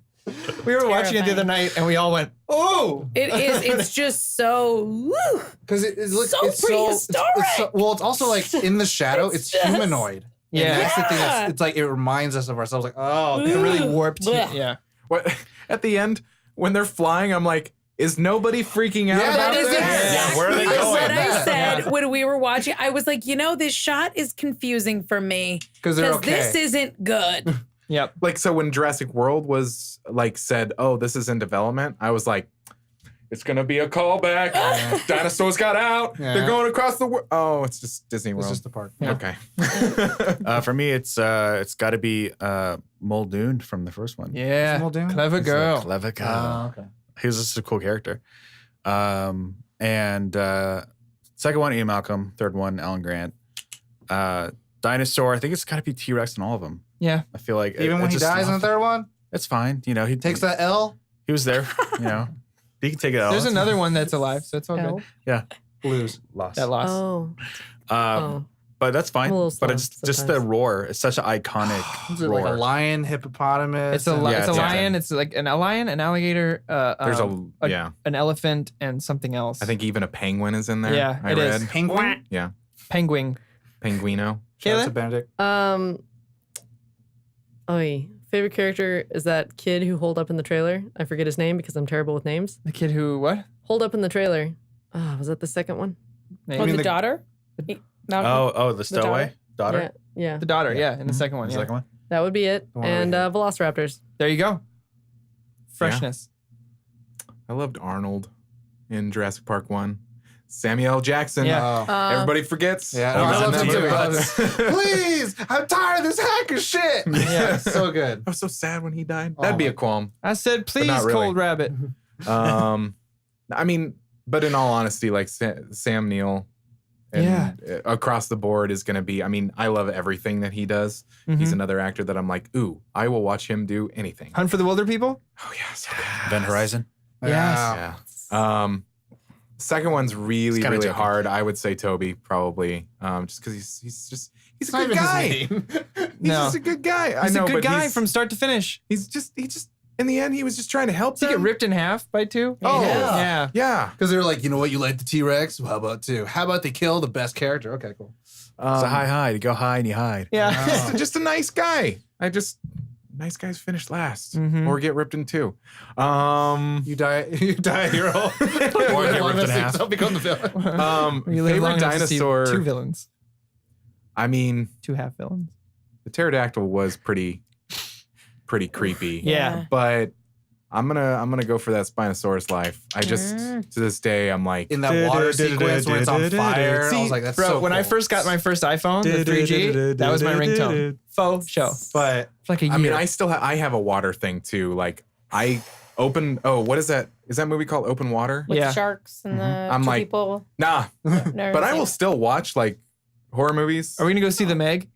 We were watching it the other night and we all went, oh! It is. It's just so. Woo. Because it looks So it's prehistoric. well, it's also like in the shadow, it's just- humanoid. Yeah. And that's the thing. Yeah. It's like it reminds us of ourselves. Like, oh, It really warped. Blech. Yeah. what? At the end, when they're flying, I'm like, is nobody freaking out Yeah, about That is this? exactly where are they going? what I said Yeah. when we were watching. I was like, this shot is confusing for me because they're okay. this isn't good. Yep. Like, so when Jurassic World was like said, oh, this is in development, I was like, It's gonna be a callback. Dinosaurs got out. Yeah. They're going across the world. Oh, it's just Disney World. It's just the park. Okay. For me, it's got to be Muldoon from the first one. Yeah. Muldoon? Clever He's a girl. clever guy. okay. He was just a cool character. And second one, Ian Malcolm. Third one, Alan Grant. Dinosaur. I think it's got to be T-Rex in all of them. Yeah. I feel like Even when he dies in the third one, it's fine. You know, he takes that L. He was there. You know, he can take it out. There's another one that's alive, so it's all No. good. Yeah, Blues. lost. That lost. Oh. But that's fine. I'm a little But slow it's just the sometimes. roar. It's such an iconic Is it roar. like a lion, hippopotamus? It's a and- li- Yeah, it's a it's lion. It's like a lion, an alligator. There's an elephant, and something else. I think even a penguin is in there. Yeah, I it read. is. penguin. Yeah. penguin. Penguino. Shout out Kayla? to Benedict. Favorite character is that kid who holed up in the trailer. I forget his name because I'm terrible with names. The kid who what? Holed up in the trailer. Was that the second one? Maybe. Oh, mean the the- daughter? The stowaway daughter. Yeah. The daughter. Yeah, in the second one. The Yeah. second one. That would be it. The one And over Velociraptors. There you go. Freshness. I loved Arnold in Jurassic Park 1. Samuel L. Jackson. Yeah. Oh. Everybody forgets. Yeah, He was I in love that him too. movie. I love him. Please, I'm tired of this hacker shit. Yeah. So good. I was so sad when he died. Oh That'd be my- a qualm. I said, please, not really. cold rabbit. I mean, but in all honesty, like Sam Neill and across the board is going to be, I mean, I love everything that he does. He's Mhm. another actor that I'm like, ooh, I will watch him do anything. Hunt for the Wilder People. Oh, yeah. So good. Event Horizon. Yeah. Yeah. Second one's really, kinda really joking. hard. I would say Toby, probably. Just because he's It's a not good even his guy. name. He's No. just a good guy. I He's know, a good but guy from start to finish. he just in the end, he was just trying to help Does he them. get ripped in half by two? Oh, Yeah. yeah. Because they were like, you know what, you like the T-Rex? Well, how about two? How about they kill the best character? Okay, cool. It's a high. You go high and you hide. Yeah. Just a nice guy. Nice guys finish last Mhm. or get ripped in two. You die a hero. Or get ripped in half. Don't become the villain. You live long Favorite enough to see dinosaur. two villains, I mean, two half villains. the pterodactyl was pretty creepy. Yeah. But I'm gonna go for that Spinosaurus life. I just to this day I'm like In that water sequence when it's on fire, I was like, that's Bro, so when I cool. first got my first iPhone, the 3G, that was my ringtone. Faux show. But For like a year. I mean, I have a water thing too. Like I open. Oh, what is that? Is that movie called Open Water? With Yeah. the sharks and the I'm two like- people. Nah, Never but I seen will it. still watch like horror movies. Are we gonna go see the Meg?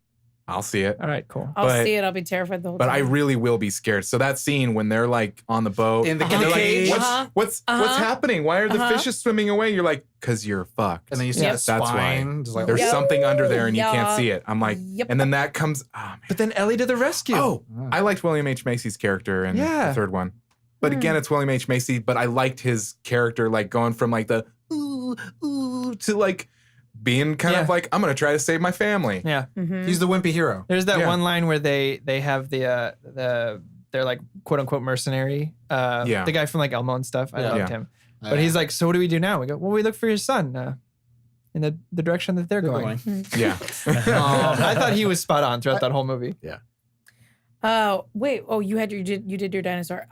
I'll see it. All right, cool. I'll but- see it. I'll be terrified the whole But time. I really will be scared. So that scene when they're like on the boat In the and they're cage. like, Uh-huh. what's Uh-huh. happening? Why are the Uh-huh. fishes swimming away? You're like, cause you're fucked. and then you see Yep. the That's why. spine. Just like, There's Yep. something under there and you can't Yeah. see it. I'm like, Yep. and then that comes. Oh man. But then Ellie to the rescue. Oh, I liked William H Macy's character in Yeah. the third one. But again, it's William H Macy. But I liked his character, like going from like the ooh to like being kind of Yeah. like, I'm gonna try to save my family. Yeah. Mhm. he's the wimpy hero. There's that Yeah. one line where they have the they're like quote unquote mercenary. Yeah. The guy from like Elmo and stuff. I Yeah. loved Yeah. him. But he's like, so what do we do now? We go, well, we look for your son in the direction that they're going. Yeah. I thought he was spot on throughout that whole movie. Oh, wait. Oh, you did your dinosaur.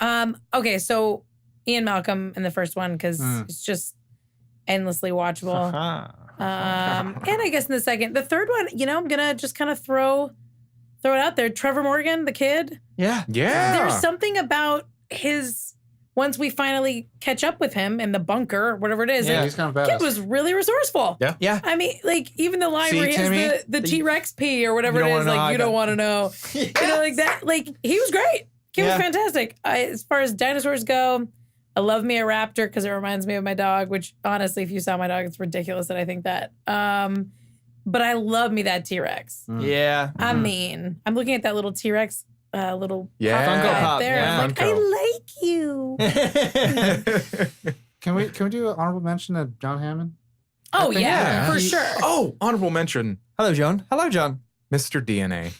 Okay, so Ian Malcolm in the first one because it's just endlessly watchable. And I guess in the second, the third one, I'm gonna just kind of throw it out there. Trevor Morgan, the kid. Yeah. Yeah. There's something about his. Once we finally catch up with him in the bunker, or whatever it is, Yeah. like, He's kind of kid badass. was really resourceful. Yeah. Yeah. I mean, like even the line See, where he Timmy? has the T-Rex pee or whatever You it don't is, wanna know how like I you got- don't want to know. Like that. Like he was great. He was Yeah. fantastic. As far as dinosaurs go, I love me a raptor because it reminds me of my dog. Which honestly, if you saw my dog, it's ridiculous that I think that. But I love me that T-Rex. Yeah. I mean, I'm looking at that little T-Rex, little Yeah. Funko Funko Pop Pop, there. yeah. I'm like, Funko. I like you. Can we do an honorable mention of John Hammond? Oh think- yeah, yeah. for sure. Oh, honorable mention. Hello, John. Hello, John. Mr. DNA.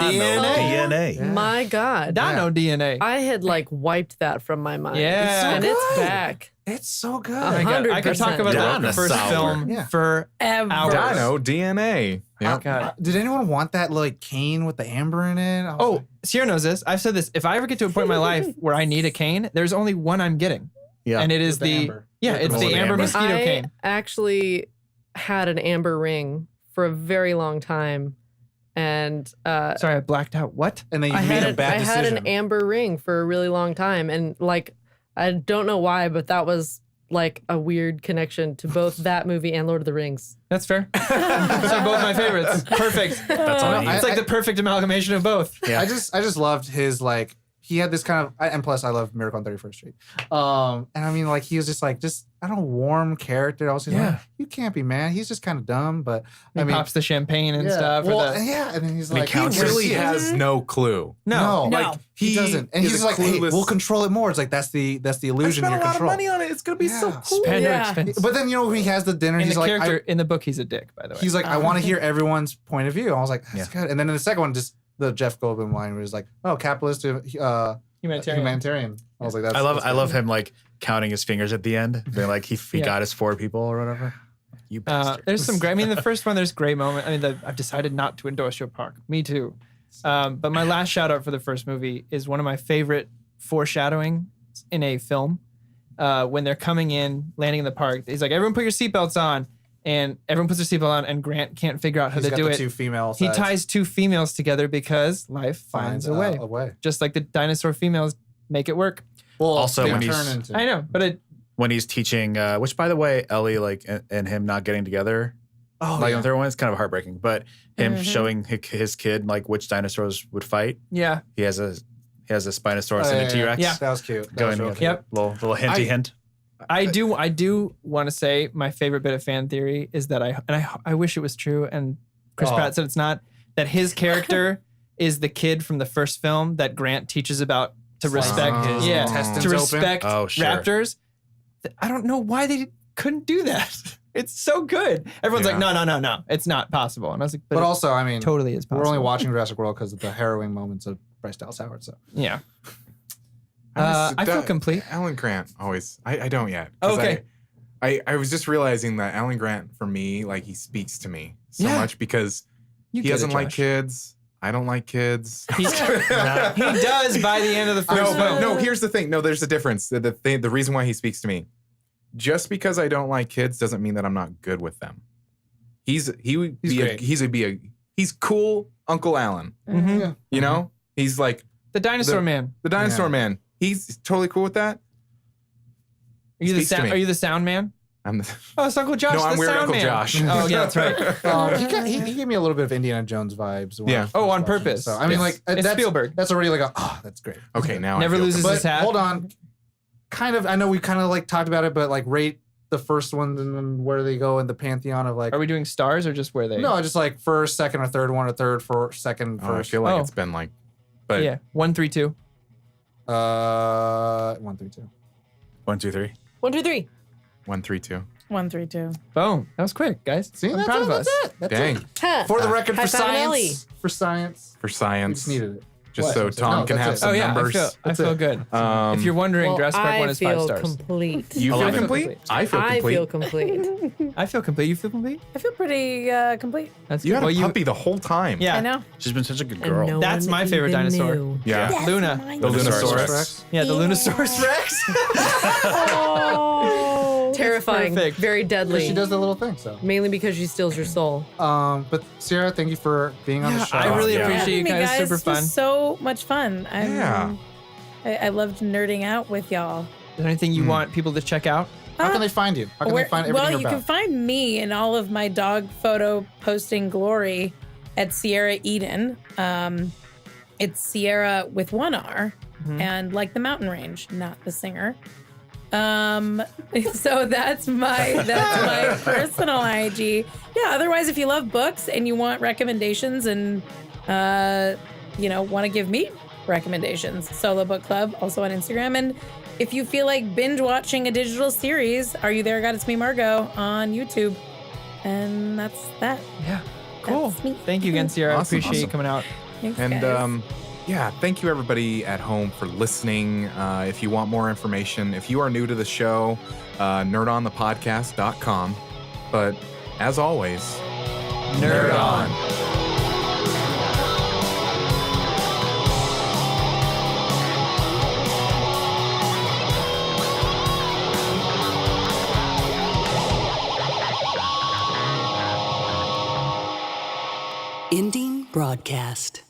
DNA. My God. Dino DNA. I had like wiped that from my mind. Yeah. And it's back. It's so good. Oh my God, I could talk about the first Dinosaur. film Yeah. for Ever. hours. Dino DNA. Yeah. God. Did anyone want that like cane with the amber in it? I was Oh, like, Sierra knows this. I've said this. If I ever get to a point in my life where I need a cane, there's only one I'm getting. Yeah. And it is the the amber. yeah, Yeah, it's the the amber amber. mosquito I cane. actually had an amber ring for a very long time. And Sorry, I blacked out. What? and then you I made a had bad I decision. had an amber ring for a really long time. And like, I don't know why, but that was like a weird connection to both that movie and Lord of the Rings. That's fair. Those are both my favorites. Perfect. That's all I It's need. like the perfect amalgamation of both. Yeah. I just loved his like he had this kind of and plus I love Miracle on 31st Street. And I mean like he was just like I don't know, warm character. I was just Yeah. like, you can't be mad. He's just kind of dumb, but He I mean pops the champagne and yeah. stuff. or Well, the- yeah, and then he's And he like counts He his- really has no clue. no. No. Like he doesn't. And is he's a like, hey, clueless- we'll control it more. It's like that's the I illusion spent you a lot of control. money on it. It's gonna be so Yeah. cool. Spend Yeah. expense. But then you know when he has the dinner, In he's the like character in the book, he's a dick, by the way. he's like, I want to hear everyone's point of view. I was like, that's good. And then in the second one, just the Jeff Goldblum line where he's like, oh, capitalist humanitarian. I was like, that's I love him like counting his fingers at the end. Being like he Yeah. got his 4 people or whatever. You bastard. There's some great. I mean, the first one, there's great moment. I mean, I've decided not to endorse your park. Me too. But my last shout out for the first movie is one of my favorite foreshadowing in a film. When they're coming in, landing in the park, he's like, "Everyone, put your seatbelts on," and everyone puts their seatbelt on, and Grant can't figure out how He's to got do the it. two female He sides. ties two females together because life finds a way. Just like the dinosaur females make it work. Well, Also, they when turn he's- into I know, but it. When he's teaching, which by the way, Ellie like and him not getting together. oh, Like yeah. on the third one, it's kind of heartbreaking. But him Mhm. showing his kid like which dinosaurs would fight. Yeah. He has a Spinosaurus Oh, and yeah, a T-Rex. yeah. that was cute. That Going was real with cute. Yep. little hinty hint. I do want to say my favorite bit of fan theory is that I wish it was true, and Chris Oh. Pratt said it's not, that his character is the kid from the first film that Grant teaches about to respect his intestines to open. respect Oh, sure. raptors. I don't know why they couldn't do that. It's so good. Everyone's like, no, it's not possible. And I was like, But also, I mean, it totally is possible. we're only watching Jurassic World because of the harrowing moments of Bryce Dallas Howard. So Yeah. I I feel complete. Alan Grant always. I don't yet. 'Cause Okay. I was just realizing that Alan Grant for me, like he speaks to me so Yeah. much because You he get doesn't it, like Josh. kids. I don't like kids. He does by the end of the first No, film. no. Here's the thing. No, there's a difference. The reason why he speaks to me, just because I don't like kids doesn't mean that I'm not good with them. He's cool, Uncle Alan. Mhm. yeah. You know, he's like The dinosaur man. the dinosaur Yeah. man. He's totally cool with that. Are you Speaks to me. Are you the sound man? I'm the, Oh, it's Uncle Josh. no, I'm the weird sound Uncle man. Josh. Oh yeah, that's right. He gave me a little bit of Indiana Jones vibes. when Yeah. I was Oh, on watching it. purpose. So I mean, Yes. like It's that's Spielberg. That's already like that's great. Okay, now Never I feel loses complete. his But hat. hold on, kind of. I know we kind of like talked about it, but like rate the first one and then where they go in the pantheon of like. Are we doing stars or just where they? No, just like first, second, or third one, or third, second, Oh, I first. feel like Oh. it's been like, but Yeah. 1, 3, 2. 1, 3, 2. 1, 2, 3. 1, 2, 3. 1, 3, 2. 1, 3, 2. Boom. That was quick, guys. See, I'm that's proud it, of us. That's it. That's Dang. it. Huh. For the record, High for five, Ellie. science. For science. For We science, just needed it. just What? so No, Tom can that's have it. some Oh yeah, numbers. I That's feel it. good. If you're wondering, Well, Jurassic Park 1 I is 5 feel stars. complete. You I feel love it. complete? I feel I complete. feel complete. I feel complete. You feel complete? I feel pretty complete. That's You good. had a puppy the whole time. Yeah. I know. She's been such a good And girl. no That's one my favorite even dinosaur. knew. Yeah. That's Luna. mine. The Lunosaurus. Rex. Yeah, the Yeah. Lunosaurus Rex. Oh, terrifying. perfect. Very deadly. She does the little thing. So, Mainly because she steals your soul. but Sierra, thank you for being on the show. I really Yeah. appreciate you Me, guys. Super It's fun. just so much fun. Yeah. I loved nerding out with y'all. Is there anything you want people to check out? How can they find you? How can they find everything well, you're you about? can find me in all of my dog photo posting glory at Sierra Eden. It's Sierra with one R and like the mountain range, not the singer. So that's my personal IG. Yeah. Otherwise, if you love books and you want recommendations and want to give me recommendations, Solo Book Club also on Instagram. And if you feel like binge watching a digital series, Are You There, God? It's Me, Margot on YouTube. And that's that. Yeah. Cool. That's me. Thank you again, Sierra. I Awesome, appreciate you awesome. coming out. Thanks, And guys. yeah, thank you everybody at home for listening. If you want more information, if you are new to the show, nerdonthepodcast.com. But as always, Nerd on. Ending broadcast.